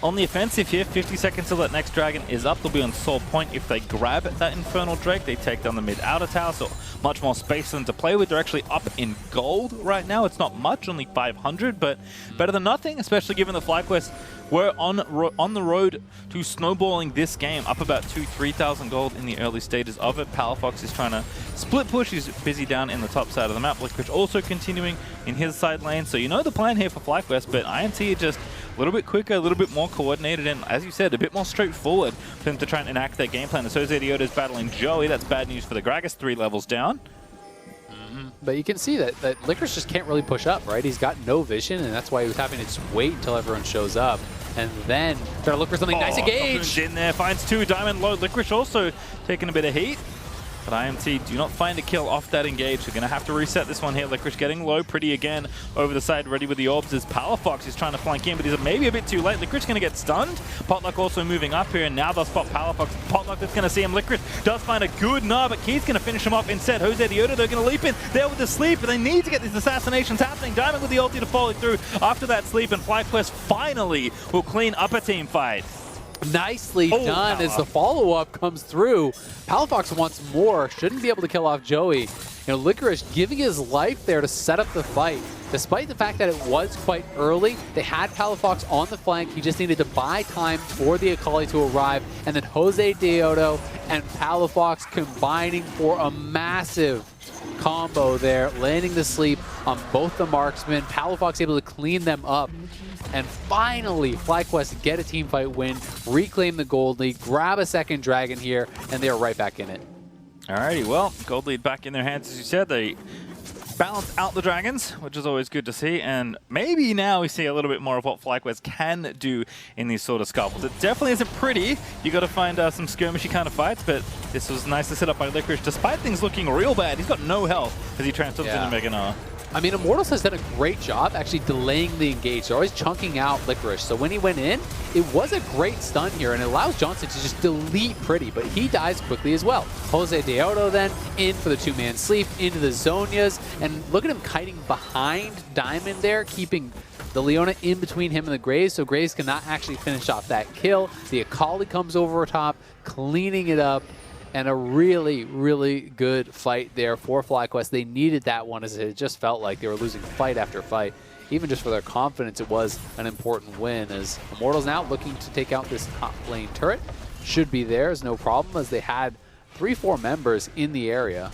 on the offensive here. 50 seconds till that next dragon is up. They'll be on sore point. If they grab that Infernal Drake, they take down the mid-outer tower, so much more space for them to play with. They're actually up in gold right now. It's not much, only 500, but better than nothing, especially given the FlyQuest were on the road to snowballing this game, up about 2,000-3,000 gold in the early stages of it. Palafox is trying to split push. He's busy down in the top side of the map. Licorice also continuing in his side lane. So you know the plan here for FlyQuest, but IMT are just a little bit quicker, a little bit more coordinated, and as you said, a bit more straightforward for them to try and enact their game plan. As Jose Dioda is battling Joey, that's bad news for the Gragas, 3 levels down. But you can see that Licorice just can't really push up, right? He's got no vision, and that's why he was having to just wait until everyone shows up. And then try to look for something nice engage. In there, finds 2, Diamond low. Licorice also taking a bit of heat. But IMT do not find a kill off that engage. They're going to have to reset this one here. Licorice getting low. Pretty again over the side, ready with the orbs as Palafox is trying to flank in, but he's maybe a bit too late. Licorice going to get stunned. Potluck also moving up here, and now they'll spot Palafox. Potluck that's going to see him. Licorice does find a good nub, but Keith's going to finish him off instead. Jose Dioda, they're going to leap in there with the sleep, but they need to get these assassinations happening. Diamond with the ulti to follow through after that sleep, and FlyQuest finally will clean up a team fight. Nicely done as the follow-up comes through. Palafox wants more, shouldn't be able to kill off Joey. Licorice giving his life there to set up the fight. Despite the fact that it was quite early, they had Palafox on the flank. He just needed to buy time for the Akali to arrive. And then Jose Diodo and Palafox combining for a massive combo there, landing the sleep on both the marksmen. Palafox able to clean them up. And finally, FlyQuest get a teamfight win, reclaim the gold lead, grab a second dragon here, and they're right back in it. Alrighty, well, gold lead back in their hands, as you said. They balance out the dragons, which is always good to see, and maybe now we see a little bit more of what FlyQuest can do in these sort of scuffles. It definitely isn't pretty. You got to find some skirmishy kind of fights, but this was nice to set up by Licorice, despite things looking real bad. He's got no health as he transforms into Mega Gnar. I mean, Immortals has done a great job actually delaying the engage. They're always chunking out Licorice. So when he went in, it was a great stun here, and it allows Johnson to just delete Pretty, but he dies quickly as well. Jose Diodo then in for the 2-man sleep into the Zonias, and look at him kiting behind Diamond there, keeping the Leona in between him and the Graves, so Graves cannot actually finish off that kill. The Akali comes over top, cleaning it up. And a really, really good fight there for FlyQuest. They needed that one, as it just felt like they were losing fight after fight. Even just for their confidence, it was an important win, as Immortals now looking to take out this top lane turret. Should be theirs, no problem, as they had 3-4 members in the area.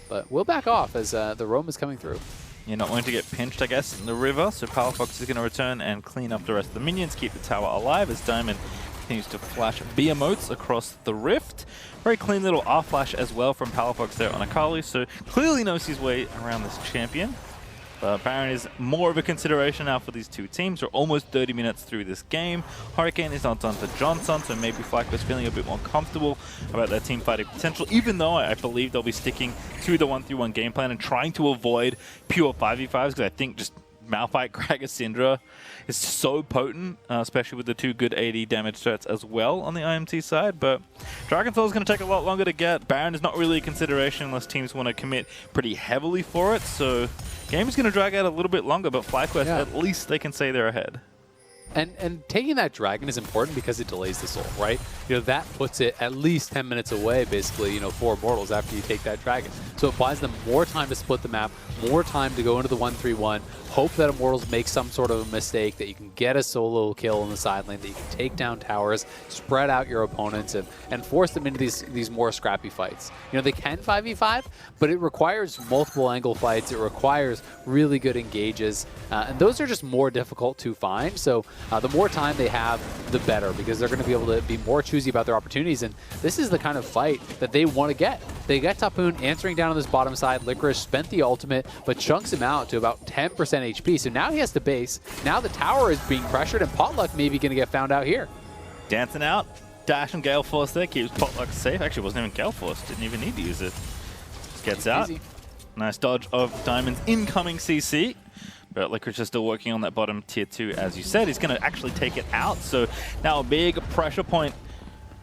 But we'll back off as the roam is coming through. You're not going to get pinched, I guess, in the river, so Palafox is going to return and clean up the rest of the minions, keep the tower alive as Diamond continues to flash B emotes across the rift. Very clean little R flash as well from Palafox there on Akali, so clearly knows his way around this champion. But Baron is more of a consideration now for these two teams. We're almost 30 minutes through this game. Hurricane is not done for Johnson, so maybe FlyQuest feeling a bit more comfortable about their team fighting potential, even though I believe they'll be sticking to the 1-3-1 game plan and trying to avoid pure 5v5s, because I think just Malphite, Gragas, Syndra is so potent, especially with the 2 good AD damage threats as well on the IMT side. But Dragonfall is going to take a lot longer to get. Baron is not really a consideration unless teams want to commit pretty heavily for it. So game is going to drag out a little bit longer, but FlyQuest, at least they can say they're ahead. And taking that dragon is important because it delays the soul, right? You know, that puts it at least 10 minutes away, basically, you know, for Immortals after you take that dragon. So it buys them more time to split the map, more time to go into the 1-3-1, hope that Immortals make some sort of a mistake, that you can get a solo kill in the side lane, that you can take down towers, spread out your opponents, and force them into these more scrappy fights. You know, they can 5v5, but it requires multiple angle fights. It requires really good engages, and those are just more difficult to find. So the more time they have, the better, because they're going to be able to be more choosy about their opportunities, and this is the kind of fight that they want to get. They get Tapoon answering down on this bottom side. Licorice spent the ultimate, but chunks him out to about 10% HP. So now he has to base. Now the tower is being pressured, and Potluck maybe going to get found out here. Dancing out. Dash and Gale Force there. Keeps Potluck safe. Actually, wasn't even Gale Force. Didn't even need to use it. Just gets out. Easy. Nice dodge of Diamond's incoming CC. But Licorice is still working on that bottom tier 2, as you said. He's going to actually take it out. So now a big pressure point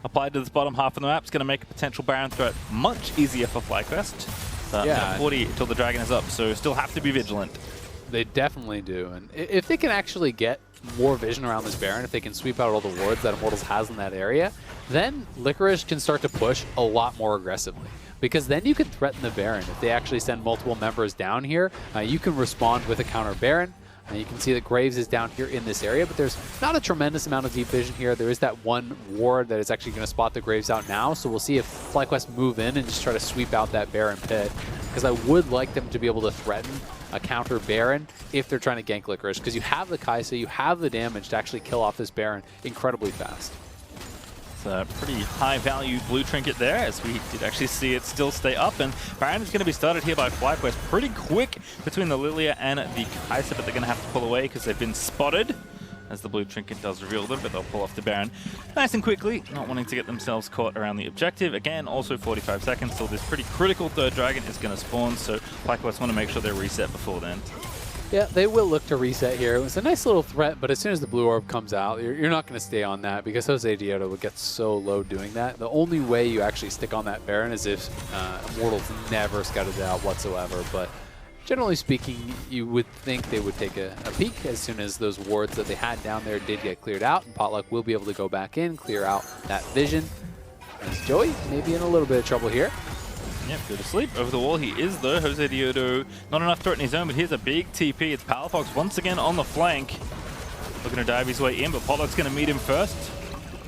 applied to this bottom half of the map. It's going to make a potential Baron threat much easier for FlyQuest. Yeah. 40 until the dragon is up, so still have to be vigilant. They definitely do. And if they can actually get more vision around this Baron, if they can sweep out all the wards that Immortals has in that area, then Licorice can start to push a lot more aggressively. Because then you can threaten the Baron. If they actually send multiple members down here, you can respond with a counter Baron. You can see that Graves is down here in this area, but there's not a tremendous amount of deep vision here. There is that one ward that is actually going to spot the Graves out now, so we'll see if FlyQuest move in and just try to sweep out that Baron pit, because I would like them to be able to threaten a counter Baron if they're trying to gank Licorice, because you have the Kaisa, you have the damage to actually kill off this Baron incredibly fast. It's a pretty high-value blue trinket there, as we did actually see it still stay up. And Baron is going to be started here by FlyQuest pretty quick between the Lilia and the Kaisa, but they're going to have to pull away because they've been spotted, as the blue trinket does reveal them, but they'll pull off the Baron nice and quickly, not wanting to get themselves caught around the objective. Again, also 45 seconds, so this pretty critical third dragon is going to spawn, so FlyQuest want to make sure they're reset before then. Yeah, they will look to reset here. It was a nice little threat, but as soon as the blue orb comes out, you're not going to stay on that, because Jose Dioto would get so low doing that. The only way you actually stick on that Baron is if Immortals never scouted it out whatsoever, but generally speaking, you would think they would take a peek as soon as those wards that they had down there did get cleared out, and Potluck will be able to go back in, clear out that vision. As Joey may be in a little bit of trouble here. Yep, go to sleep. Over the wall he is, though. Jose Dioto, not enough threat in his own, but here's a big TP. It's Palafox once again on the flank. Looking to dive his way in, but Potluck's going to meet him first.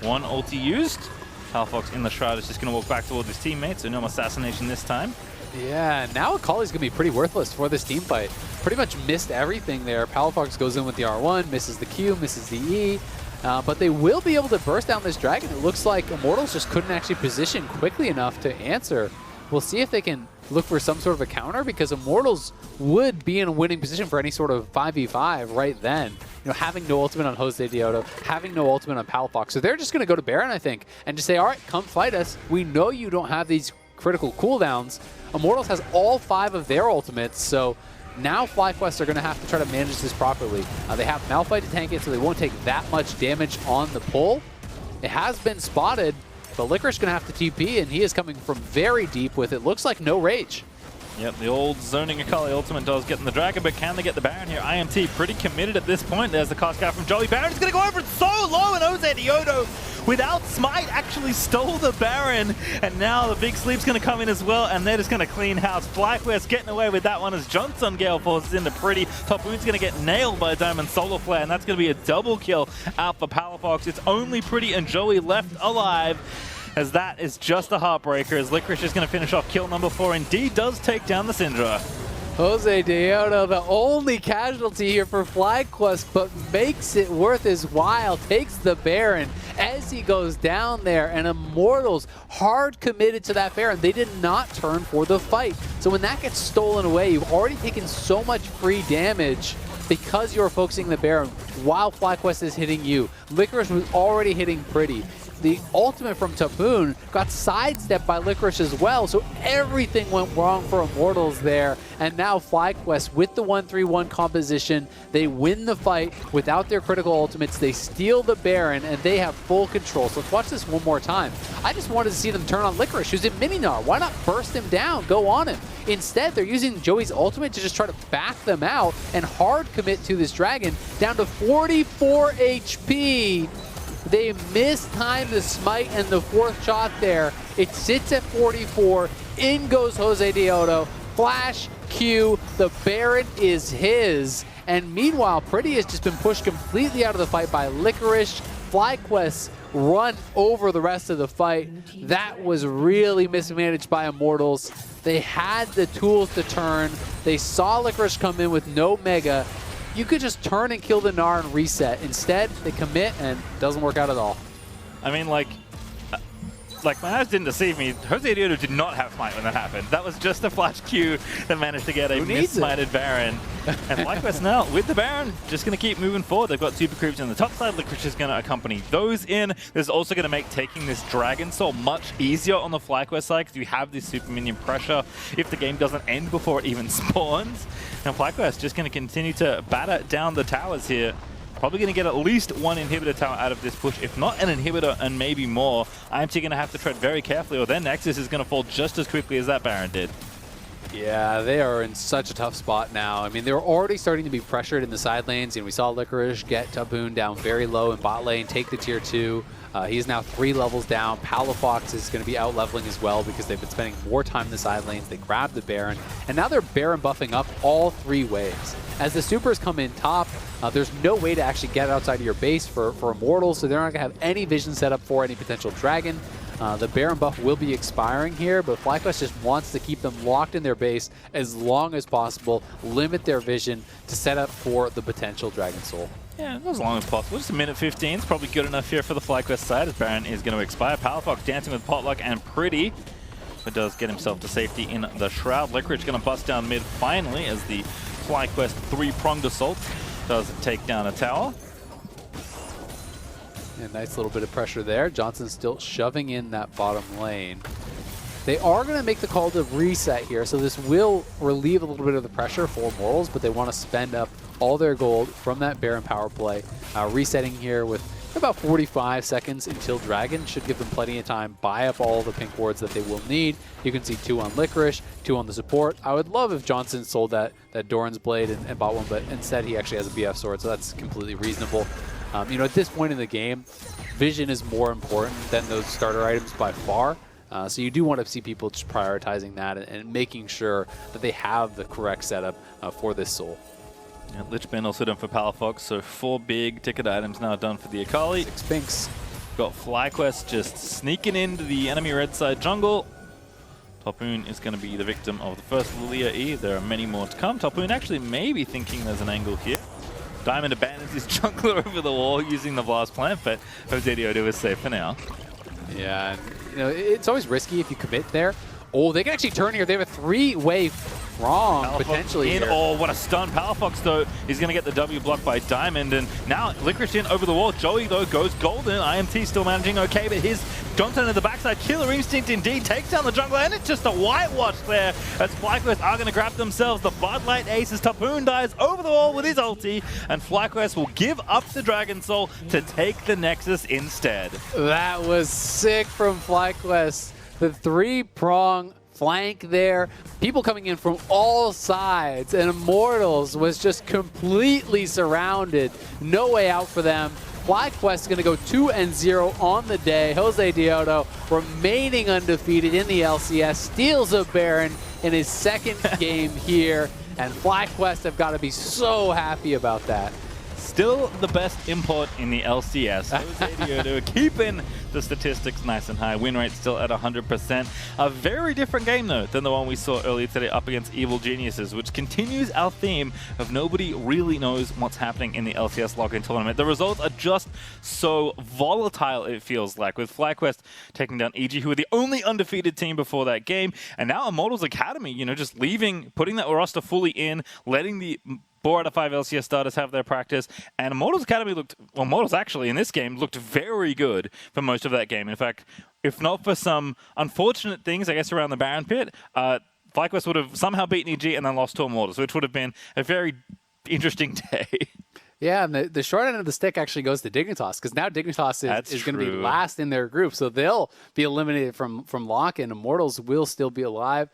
One ulti used. Palafox in the shroud is just going to walk back towards his teammates, so no assassination this time. Yeah, now Akali's going to be pretty worthless for this team fight. Pretty much missed everything there. Palafox goes in with the R1, misses the Q, misses the E. But they will be able to burst down this dragon. It looks like Immortals just couldn't actually position quickly enough to answer. We'll see if they can look for some sort of a counter, because Immortals would be in a winning position for any sort of 5v5 right then. You know, having no ultimate on Jose Dioto, having no ultimate on Palafox. So they're just going to go to Baron, I think, and just say, all right, come fight us. We know you don't have these critical cooldowns. Immortals has all 5 of their ultimates, so now FlyQuest are going to have to try to manage this properly. They have Malphite to tank it, so they won't take that much damage on the pull. It has been spotted. But Licorice going to have to TP, and he is coming from very deep with, it looks like, no rage. Yep, the old zoning Akali ultimate does get in the dragon, but can they get the Baron here? IMT pretty committed at this point. There's the cast out from Jolly. Baron's going to go over it so low, and Jose Dioto, without Smite, actually stole the Baron. And now the big sleep's going to come in as well, and they're just going to clean house. FlyQuest getting away with that one as Johnson Gale forces into Pretty. Tapoon's going to get nailed by Diamond Solar Flare, and that's going to be a double kill out for Palafox. It's only Pretty and Joey left alive, as that is just a heartbreaker, as Licorice is going to finish off kill number 4. Indeed does take down the Syndra. Jose Dioto, the only casualty here for FlyQuest, but makes it worth his while, takes the Baron as he goes down there, and Immortals hard committed to that Baron. They did not turn for the fight. So when that gets stolen away, you've already taken so much free damage because you're focusing the Baron while FlyQuest is hitting you. Licorice was already hitting Pretty. the ultimate from Taboon got sidestepped by Licorice as well, so everything went wrong for Immortals there. And now FlyQuest with the 1-3-1 composition, they win the fight without their critical ultimates. They steal the Baron, and they have full control. So let's watch this one more time. I just wanted to see them turn on Licorice, who's in Mini-Gnar. Why not burst him down, go on him? Instead, they're using Joey's ultimate to just try to back them out and hard commit to this dragon down to 44 HP. They mistime the smite and the fourth shot there. It sits at 44. In goes Jose Deodo. Flash Q. The Baron is his. And meanwhile, Pretty has just been pushed completely out of the fight by Licorice. FlyQuest run over the rest of the fight. That was really mismanaged by Immortals. They had the tools to turn. They saw Licorice come in with no Mega. You could just turn and kill the Gnar and reset. Instead, they commit and it doesn't work out at all. I mean, like my eyes didn't deceive me. Jose Deodo did not have smite when that happened. That was just a flash Q that managed to get a missmited Baron. And FlyQuest now, with the Baron, just going to keep moving forward. They've got super creeps on the top side. Licorice is going to accompany those in. This is also going to make taking this Dragon Soul much easier on the FlyQuest side because you have this super minion pressure if the game doesn't end before it even spawns. And FlyQuest just going to continue to batter down the towers here. Probably going to get at least one inhibitor tower out of this push, if not an inhibitor and maybe more. IMT going to have to tread very carefully or their Nexus is going to fall just as quickly as that Baron did. Yeah, they are in such a tough spot now. I mean, they were already starting to be pressured in the side lanes. We saw Licorice get Taboon down very low in bot lane, take the tier 2. He's now 3 levels down. Palafox is going to be out leveling as well because they've been spending more time in the side lanes. They grabbed the Baron, and now they're Baron buffing up all 3 waves. As the supers come in top, there's no way to actually get outside of your base for Immortals, so they're not going to have any vision set up for any potential dragon. The Baron buff will be expiring here, but FlyQuest just wants to keep them locked in their base as long as possible, limit their vision to set up for the potential Dragon Soul. Yeah, as long as possible. Just a minute 15 is probably good enough here for the FlyQuest side as Baron is going to expire. Palafox dancing with Potluck and Pretty, but does get himself to safety in the Shroud. Licorice going to bust down mid finally as the FlyQuest 3-pronged assault does take down a tower. A nice little bit of pressure there. Johnson's still shoving in that bottom lane. They are going to make the call to reset here, so this will relieve a little bit of the pressure for Immortals, but they want to spend up all their gold from that Baron power play. Resetting here with about 45 seconds until Dragon should give them plenty of time. Buy up all the pink wards that they will need. You can see 2 on Licorice, 2 on the support. I would love if Johnson sold that Doran's Blade and bought one, but instead he actually has a BF sword, so that's completely reasonable. You know, at this point in the game, vision is more important than those starter items by far. So you do want to see people just prioritizing that and making sure that they have the correct setup for this soul. Yeah, Lich Bane also done for Palafox, so 4 big ticket items now done for the Akali. 6 pinks. Got FlyQuest just sneaking into the enemy red side jungle. Taboon is going to be the victim of the first Lilia E. There are many more to come. Taboon actually may be thinking there's an angle here. Diamond abandons his jungler over the wall using the Blast Plant, but Jose Deodo is safe for now. Yeah, and, you know, it's always risky if you commit there. Oh, they can actually turn here. They have a 3-way wrong Palafox potentially in. here. Oh, what a stun. Palafox, though, is going to get the W blocked by Diamond. And now Licorice in over the wall. Joey, though, goes golden. IMT still managing okay, but his Johnson at the backside. Killer Instinct indeed takes down the jungler. And it's just a whitewash there as FlyQuest are going to grab themselves the Bud Light Aces. Taboon dies over the wall with his ulti. And FlyQuest will give up the Dragon Soul to take the Nexus instead. That was sick from FlyQuest. The 3-prong flank there. People coming in from all sides, and Immortals was just completely surrounded. No way out for them. FlyQuest is going to go 2-0 on the day. Jose Deodo remaining undefeated in the LCS, steals a Baron in his second game here, and FlyQuest have got to be so happy about that. Still the best import in the LCS. Jose Deodo keeping the statistics nice and high. Win rate still at 100%. A very different game, though, than the one we saw earlier today up against Evil Geniuses, which continues our theme of nobody really knows what's happening in the LCS Lock In tournament. The results are just so volatile, it feels like, with FlyQuest taking down EG, who were the only undefeated team before that game, and now Immortals Academy, you know, just leaving, putting that roster fully in, letting the 4 out of 5 LCS starters have their practice, and Immortals Academy Immortals actually in this game looked very good for most of that game. In fact, if not for some unfortunate things, I guess, around the Baron pit, FlyQuest would have somehow beaten EG and then lost to Immortals, which would have been a very interesting day. Yeah, and the short end of the stick actually goes to Dignitas, because now Dignitas is going to be last in their group, so they'll be eliminated from Lock In. Immortals will still be alive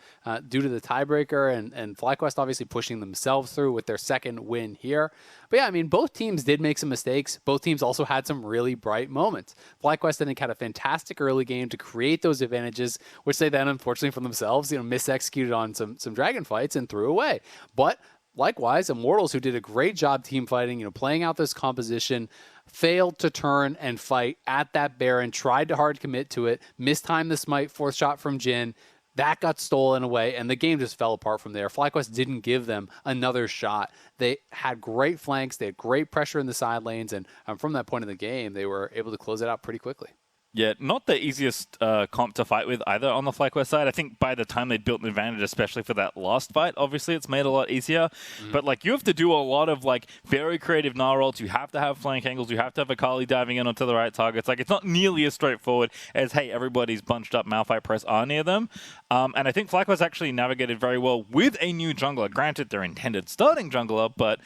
due to the tiebreaker, and FlyQuest obviously pushing themselves through with their second win here. But yeah, I mean, both teams did make some mistakes. Both teams also had some really bright moments. FlyQuest, I think, had a fantastic early game to create those advantages, which they then, unfortunately for themselves, misexecuted on some dragon fights and threw away. But likewise, Immortals, who did a great job team fighting, playing out this composition, failed to turn and fight at that Baron, tried to hard commit to it, mistimed the smite, fourth shot from Jhin. That got stolen away, and the game just fell apart from there. FlyQuest didn't give them another shot. They had great flanks, they had great pressure in the side lanes, and from that point in the game, they were able to close it out pretty quickly. Yeah, not the easiest comp to fight with either on the FlyQuest side. I think by the time they built an advantage, especially for that last fight, obviously it's made it a lot easier. But you have to do a lot of very creative Gnar ults. You have to have flank angles. You have to have Akali diving in onto the right targets. It's not nearly as straightforward as, hey, everybody's bunched up, Malphite press are near them. And I think FlyQuest actually navigated very well with a new jungler. Granted, their intended starting jungler, but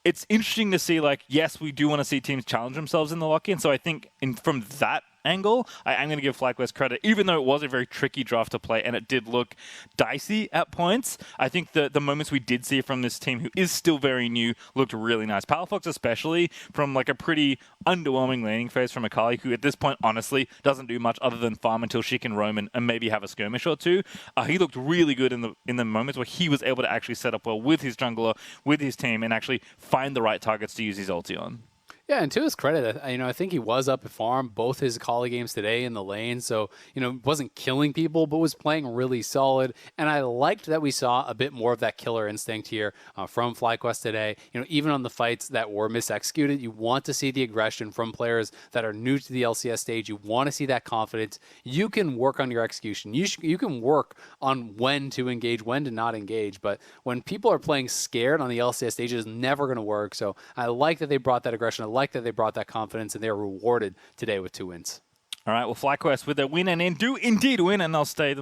it's interesting to see, yes, we do want to see teams challenge themselves in the lock-in. So I think from that angle, I'm going to give FlyQuest credit, even though it was a very tricky draft to play and it did look dicey at points. I think the moments we did see from this team, who is still very new, looked really nice. Powerfox especially, from a pretty underwhelming laning phase from Akali, who at this point honestly doesn't do much other than farm until she can roam and maybe have a skirmish or two. He looked really good in the moments where he was able to actually set up well with his jungler, with his team, and actually find the right targets to use his ulti on. Yeah, and to his credit, I think he was up at farm both his Akali games today in the lane, so, wasn't killing people, but was playing really solid, and I liked that we saw a bit more of that killer instinct here from FlyQuest today. Even on the fights that were misexecuted, you want to see the aggression from players that are new to the LCS stage. You want to see that confidence. You can work on your execution. You can work on when to engage, when to not engage, but when people are playing scared on the LCS stage, it is never going to work, so I like that they brought that aggression. I like that they brought that confidence, and they are rewarded today with 2 wins. All right, well, FlyQuest with their win and do indeed win, and they'll stay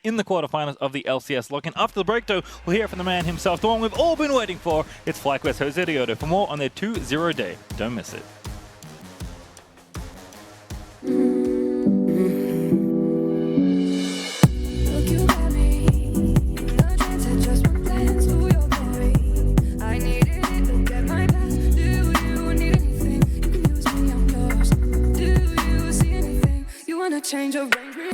in the quarterfinals of the LCS Lock In. After the break, though, we'll hear from the man himself, the one we've all been waiting for. It's FlyQuest Jose Dioto for more on their 2-0 day. Don't miss it. Change of arrangement.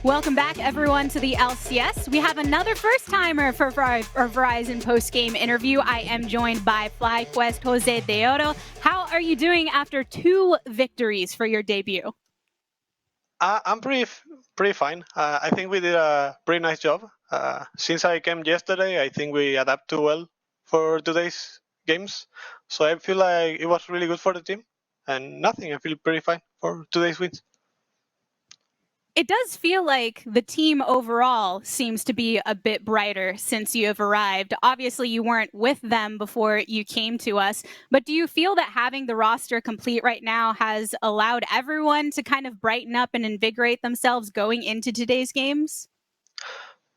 Welcome back, everyone, to the LCS. We have another first-timer for our Verizon post-game interview. I am joined by FlyQuest Jose de Oro. How are you doing after 2 victories for your debut? I'm pretty fine. I think we did a pretty nice job. Since I came yesterday, I think we adapted well for today's games. So I feel like it was really good for the team. And nothing, I feel pretty fine for today's wins. It does feel like the team overall seems to be a bit brighter since you have arrived. Obviously, you weren't with them before you came to us, but do you feel that having the roster complete right now has allowed everyone to kind of brighten up and invigorate themselves going into today's games?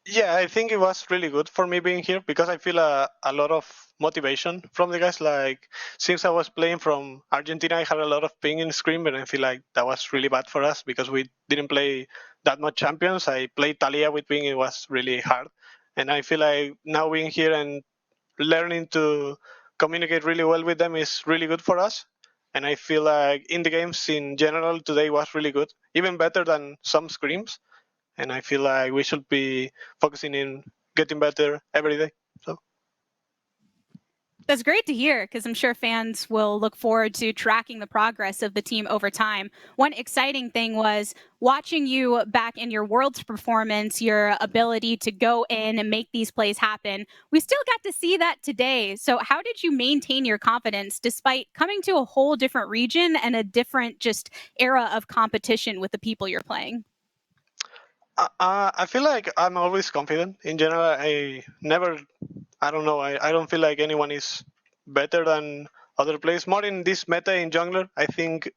Yeah, I think it was really good for me being here because I feel a lot of motivation from the guys. Like, since I was playing from Argentina, I had a lot of ping in Scream, and I feel like that was really bad for us because we didn't play that much champions. I played Talia with ping, it was really hard. And I feel like now being here and learning to communicate really well with them is really good for us. And I feel like in the games in general today was really good, even better than some Screams, and I feel like we should be focusing in getting better every day. So That's great to hear because I'm sure fans will look forward to tracking the progress of the team over time. One exciting thing was watching you back in your Worlds performance, your ability to go in and make these plays happen. We still got to see that today. So how did you maintain your confidence despite coming to a whole different region and a different just era of competition with the people you're playing? I feel like I'm always confident. In general, I don't know, I don't feel like anyone is better than other players. More in this meta in jungler, I think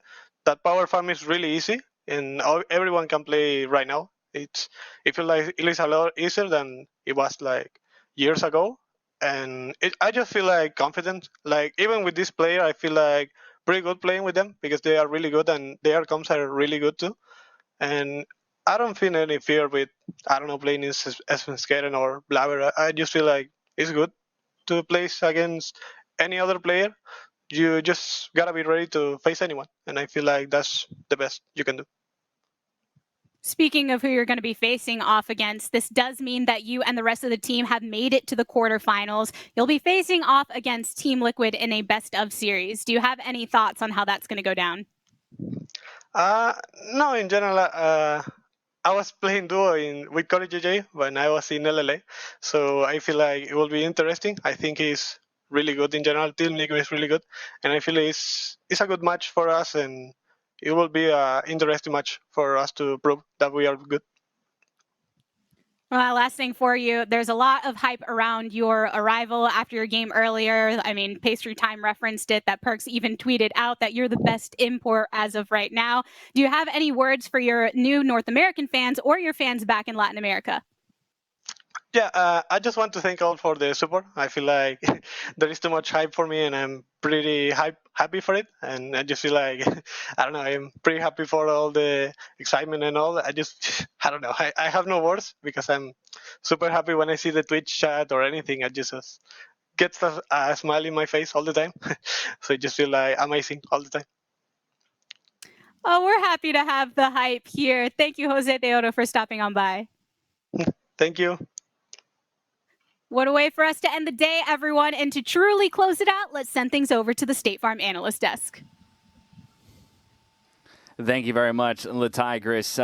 that power farm is really easy and everyone can play right now. It feels like it is a lot easier than it was like years ago. And I just feel like confident. Like even with this player, I feel like pretty good playing with them because they are really good and their comps are really good too. And I don't feel any fear with, I don't know, playing in Skaden or Blabber. I just feel like it's good to play against any other player. You just gotta be ready to face anyone, and I feel like that's the best you can do. Speaking of who you're going to be facing off against, this does mean that you and the rest of the team have made it to the quarterfinals. You'll be facing off against Team Liquid in a best of series. Do you have any thoughts on how that's going to go down? Uh, no, in general, I was playing duo with Corey JJ when I was in LLA, so I feel like it will be interesting. I think he's really good in general. Team Liquid is really good, and I feel it's a good match for us, and it will be an interesting match for us to prove that we are good. Last thing for you, there's a lot of hype around your arrival after your game earlier. I mean, Pastry Time referenced it, that Perks even tweeted out that you're the best import as of right now. Do you have any words for your new North American fans or your fans back in Latin America? Yeah, I just want to thank all for the support. I feel like there is too much hype for me, and I'm pretty happy for it. And I just feel like, I don't know, I'm pretty happy for all the excitement and all. I don't know, I have no words because I'm super happy when I see the Twitch chat or anything. I just get a smile in my face all the time. So I just feel like amazing all the time. Oh, we're happy to have the hype here. Thank you, Jose de Oro, for stopping on by. Thank you. What a way for us to end the day, everyone. And to truly close it out, let's send things over to the State Farm Analyst Desk. Thank you very much, Latigris.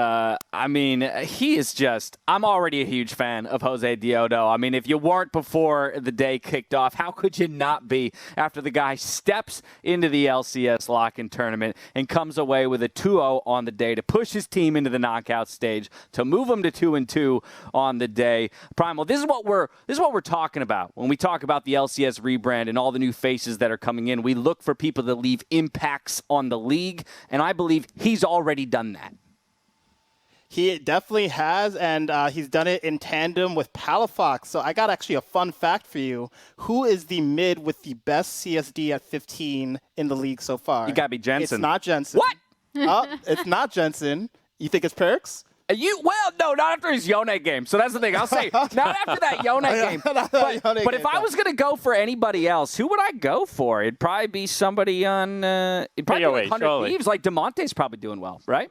I mean, he is just, I'm already a huge fan of Jose Diodo. I mean, if you weren't before the day kicked off, how could you not be after the guy steps into the LCS Lock In tournament and comes away with a 2-0 on the day to push his team into the knockout stage, to move them to 2-2 on the day. Primal, this is what we're talking about when we talk about the LCS rebrand and all the new faces that are coming in. We look for people that leave impacts on the league, and I believe he's already done that. He definitely has, and he's done it in tandem with Palafox. So I got actually a fun fact for you. Who is the mid with the best CSD at 15 in the league so far? You got to be Jensen. It's not Jensen. What? It's not Jensen. You think it's Perks? Well, no, not after his Yone game. So that's the thing. I'll say, not after that Yone game. But if I was going to go for anybody else, who would I go for? It'd probably be somebody on it'd probably be like 100 Thieves. Like DeMonte's probably doing well, right?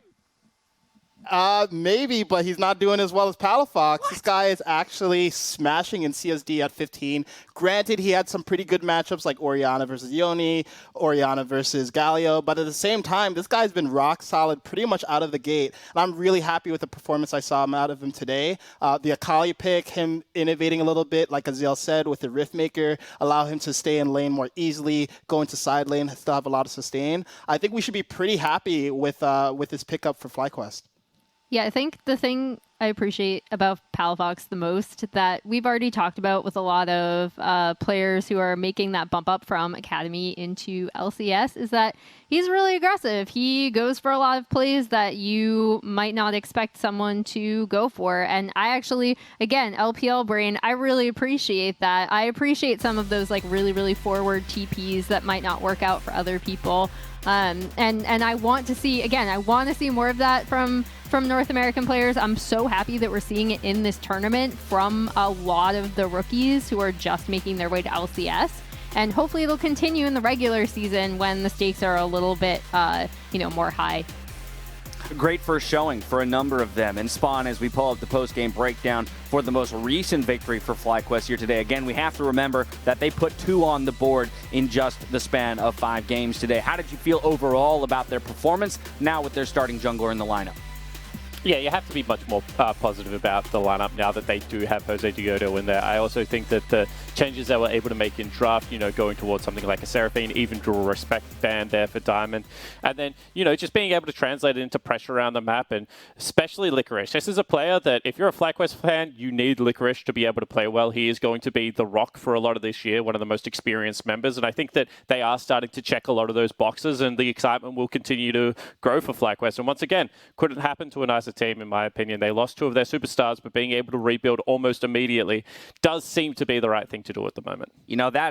Maybe, but he's not doing as well as Palafox. This guy is actually smashing in CSD at 15. Granted, he had some pretty good matchups like Orianna versus Yoni, Orianna versus Galio, but at the same time, this guy's been rock solid pretty much out of the gate. And I'm really happy with the performance I saw out of him today. The Akali pick, him innovating a little bit, like Aziel said, with the Rift Maker, allow him to stay in lane more easily, go into side lane, still have a lot of sustain. I think we should be pretty happy with this pickup for FlyQuest. Yeah, I think the thing I appreciate about Palafox the most that we've already talked about with a lot of players who are making that bump up from Academy into LCS is that he's really aggressive. He goes for a lot of plays that you might not expect someone to go for. And I actually, again, LPL brain, I really appreciate that. I appreciate some of those like really, really forward TPs that might not work out for other people. And I want to see, again, I want to see more of that from North American players. I'm so happy that we're seeing it in this tournament from a lot of the rookies who are just making their way to LCS. And hopefully it'll continue in the regular season when the stakes are a little bit, more high. Great first showing for a number of them. And Spawn, as we pull up the post-game breakdown for the most recent victory for FlyQuest here today, again, we have to remember that they put 2 on the board in just the span of 5 games today. How did you feel overall about their performance now with their starting jungler in the lineup? Yeah, you have to be much more positive about the lineup now that they do have Jose Diodo in there. I also think that the changes they were able to make in draft, going towards something like a Seraphine, even drew a respect band there for Diamond. And then, just being able to translate it into pressure around the map, and especially Licorice. This is a player that, if you're a FlyQuest fan, you need Licorice to be able to play well. He is going to be the rock for a lot of this year, one of the most experienced members. And I think that they are starting to check a lot of those boxes, and the excitement will continue to grow for FlyQuest. And once again, couldn't happen to a nicer team, in my opinion. They lost 2 of their superstars, but being able to rebuild almost immediately does seem to be the right thing to do at the moment.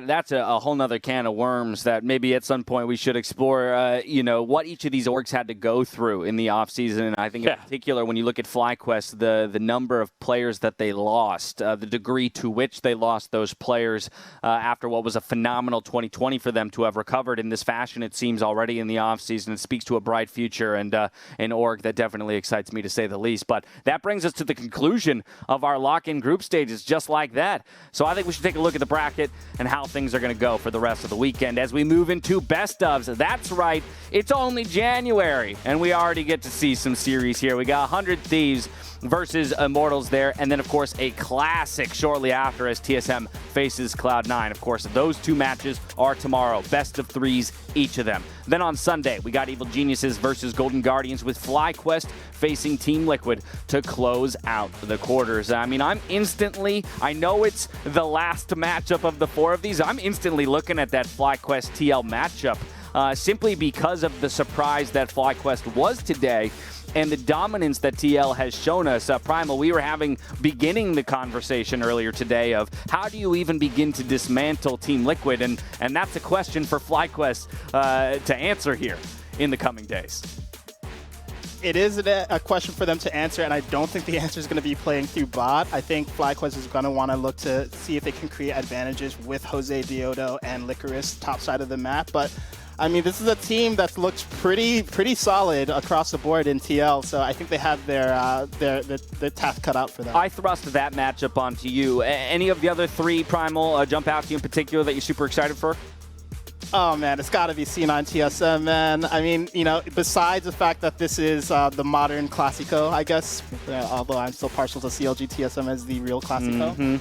That's a whole nother can of worms that maybe at some point we should explore, what each of these orgs had to go through in the offseason. And I think in particular, when you look at FlyQuest, the number of players that they lost, the degree to which they lost those players after what was a phenomenal 2020 for them to have recovered in this fashion, it seems already in the offseason. It speaks to a bright future and an org that definitely excites me to say the least. But that brings us to the conclusion of our lock-in group stages just like that. So I think we should take a look at the bracket and how things are going to go for the rest of the weekend as we move into best ofs. That's right, it's only January, and we already get to see some series here. We got 100 Thieves versus Immortals there, and then, of course, a classic shortly after as TSM faces Cloud9. Of course, those 2 matches are tomorrow, best of 3s, each of them. Then on Sunday, we got Evil Geniuses versus Golden Guardians with FlyQuest facing Team Liquid to close out the quarters. I mean, I know it's the last matchup of the 4 of these, I'm instantly looking at that FlyQuest TL matchup simply because of the surprise that FlyQuest was today and the dominance that TL has shown us. Primal, we were beginning the conversation earlier today of how do you even begin to dismantle Team Liquid, and that's a question for FlyQuest to answer here in the coming days. It is a question for them to answer, and I don't think the answer is going to be playing through bot. I think FlyQuest is going to want to look to see if they can create advantages with Jose Diodo and Licorice top side of the map, but I mean, this is a team that looks pretty solid across the board in TL, so I think they have their task cut out for them. I thrust that matchup onto you. Any of the other 3, Primal, jump out to you in particular that you're super excited for? Oh, man, it's got to be C9 TSM, man. I mean, besides the fact that this is the modern Classico, I guess, although I'm still partial to CLG TSM as the real Classico,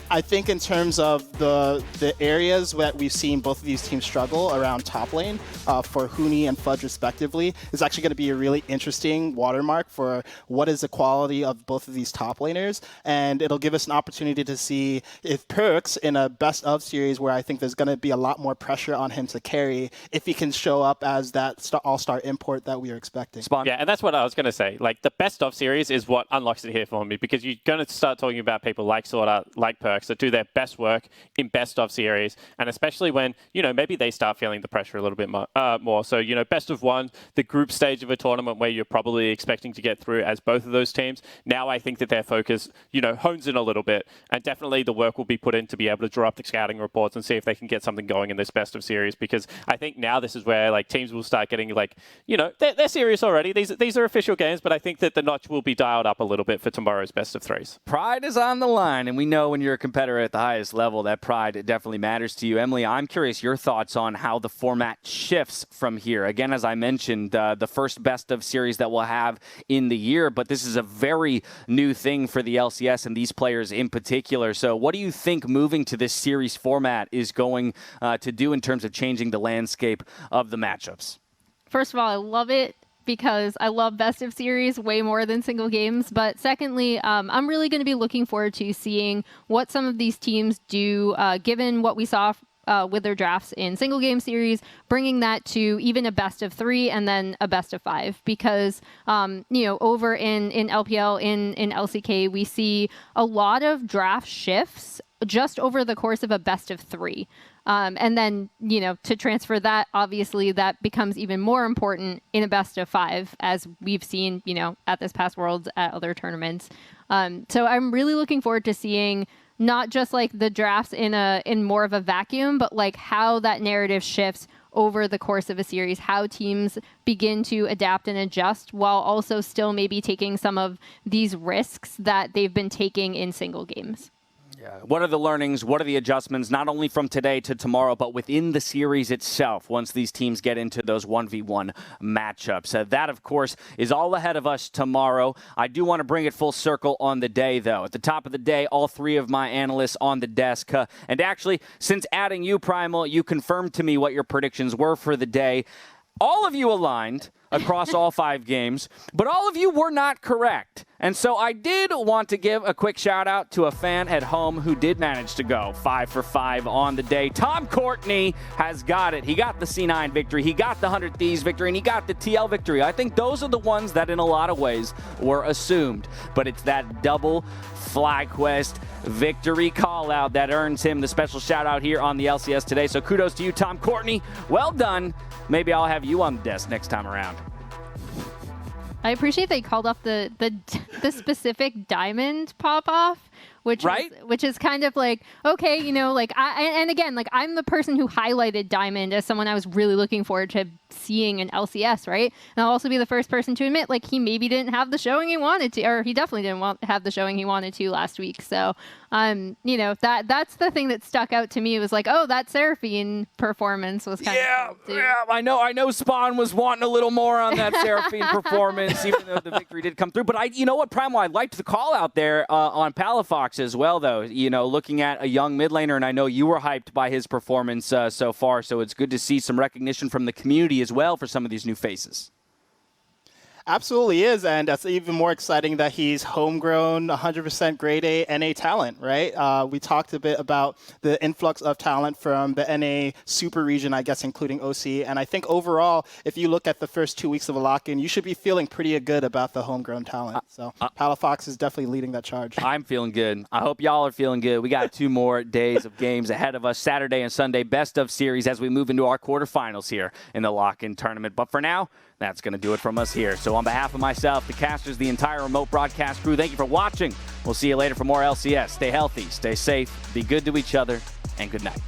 I think in terms of the areas that we've seen both of these teams struggle around top lane for Huni and Fudge respectively is actually going to be a really interesting watermark for what is the quality of both of these top laners, and it'll give us an opportunity to see if Perks in a best of series where I think there's going to be a lot more pressure on him to carry if he can show up as that all-star import that we are expecting. Yeah, and that's what I was going to say. Like, the best of series is what unlocks it here for me, because you're going to start talking about people like Sword Art, like Perks, works, that do their best work in best of series, and especially when, maybe they start feeling the pressure a little bit more. So, best of one, the group stage of a tournament where you're probably expecting to get through as both of those teams. Now I think that their focus, hones in a little bit, and definitely the work will be put in to be able to draw up the scouting reports and see if they can get something going in this best of series, because I think now this is where teams will start getting they're serious already. These are official games, but I think that the notch will be dialed up a little bit for tomorrow's best of threes. Pride is on the line, and we know when you're a competitor at the highest level, that pride definitely matters to you. Emily, I'm curious your thoughts on how the format shifts from here. Again, as I mentioned, the first best of series that we'll have in the year, but this is a very new thing for the LCS and these players in particular. So what do you think moving to this series format is going to do in terms of changing the landscape of the matchups? First of all, I love it because I love best of series way more than single games. But secondly, I'm really going to be looking forward to seeing what some of these teams do, given what we saw with their drafts in single game series, bringing that to even a best of 3 and then a best of 5. Because, over in LPL, in LCK, we see a lot of draft shifts just over the course of a best of 3. And then, to transfer that, obviously, that becomes even more important in a best of 5, as we've seen, at this past Worlds, at other tournaments. So I'm really looking forward to seeing not just the drafts in more of a vacuum, but how that narrative shifts over the course of a series, how teams begin to adapt and adjust while also still maybe taking some of these risks that they've been taking in single games. What are the learnings? What are the adjustments, not only from today to tomorrow, but within the series itself once these teams get into those 1v1 matchups? That, of course, is all ahead of us tomorrow. I do want to bring it full circle on the day, though. At the top of the day, all 3 of my analysts on the desk. And actually, since adding you, Primal, you confirmed to me what your predictions were for the day. All of you aligned across all 5 games, but all of you were not correct. And so I did want to give a quick shout out to a fan at home who did manage to go 5 for 5 on the day. Tom Courtney has got it. He got the C9 victory, he got the 100 Thieves victory, and he got the TL victory. I think those are the ones that in a lot of ways were assumed, but it's that double FlyQuest victory call out that earns him the special shout out here on the LCS today. So kudos to you, Tom Courtney. Well done. Maybe I'll have you on the desk next time around. I appreciate they called off the specific diamond pop off, which is kind of okay, I'm the person who highlighted diamond as someone I was really looking forward to seeing in LCS, right? And I'll also be the first person to admit he maybe didn't have the showing he wanted to, or he definitely didn't have the showing he wanted to last week. So that's the thing that stuck out to me. It was that Seraphine performance was kind of cool too. Yeah, I know Spawn was wanting a little more on that Seraphine performance, even though the victory did come through. But you know what, Primal, I liked the call out there on Palafox as well, though. Looking at a young mid laner, and I know you were hyped by his performance so far, so it's good to see some recognition from the community as well for some of these new faces. Absolutely is, and that's even more exciting that he's homegrown, 100% grade A NA talent, right? We talked a bit about the influx of talent from the NA super region, I guess, including OC, and I think overall, if you look at the first 2 weeks of a lock-in, you should be feeling pretty good about the homegrown talent. So Palafox is definitely leading that charge. I'm feeling good. I hope y'all are feeling good. We got 2 more days of games ahead of us, Saturday and Sunday, best of series as we move into our quarterfinals here in the lock-in tournament. But for now, that's going to do it from us here. So on behalf of myself, the casters, the entire remote broadcast crew, thank you for watching. We'll see you later for more LCS. Stay healthy, stay safe, be good to each other, and good night.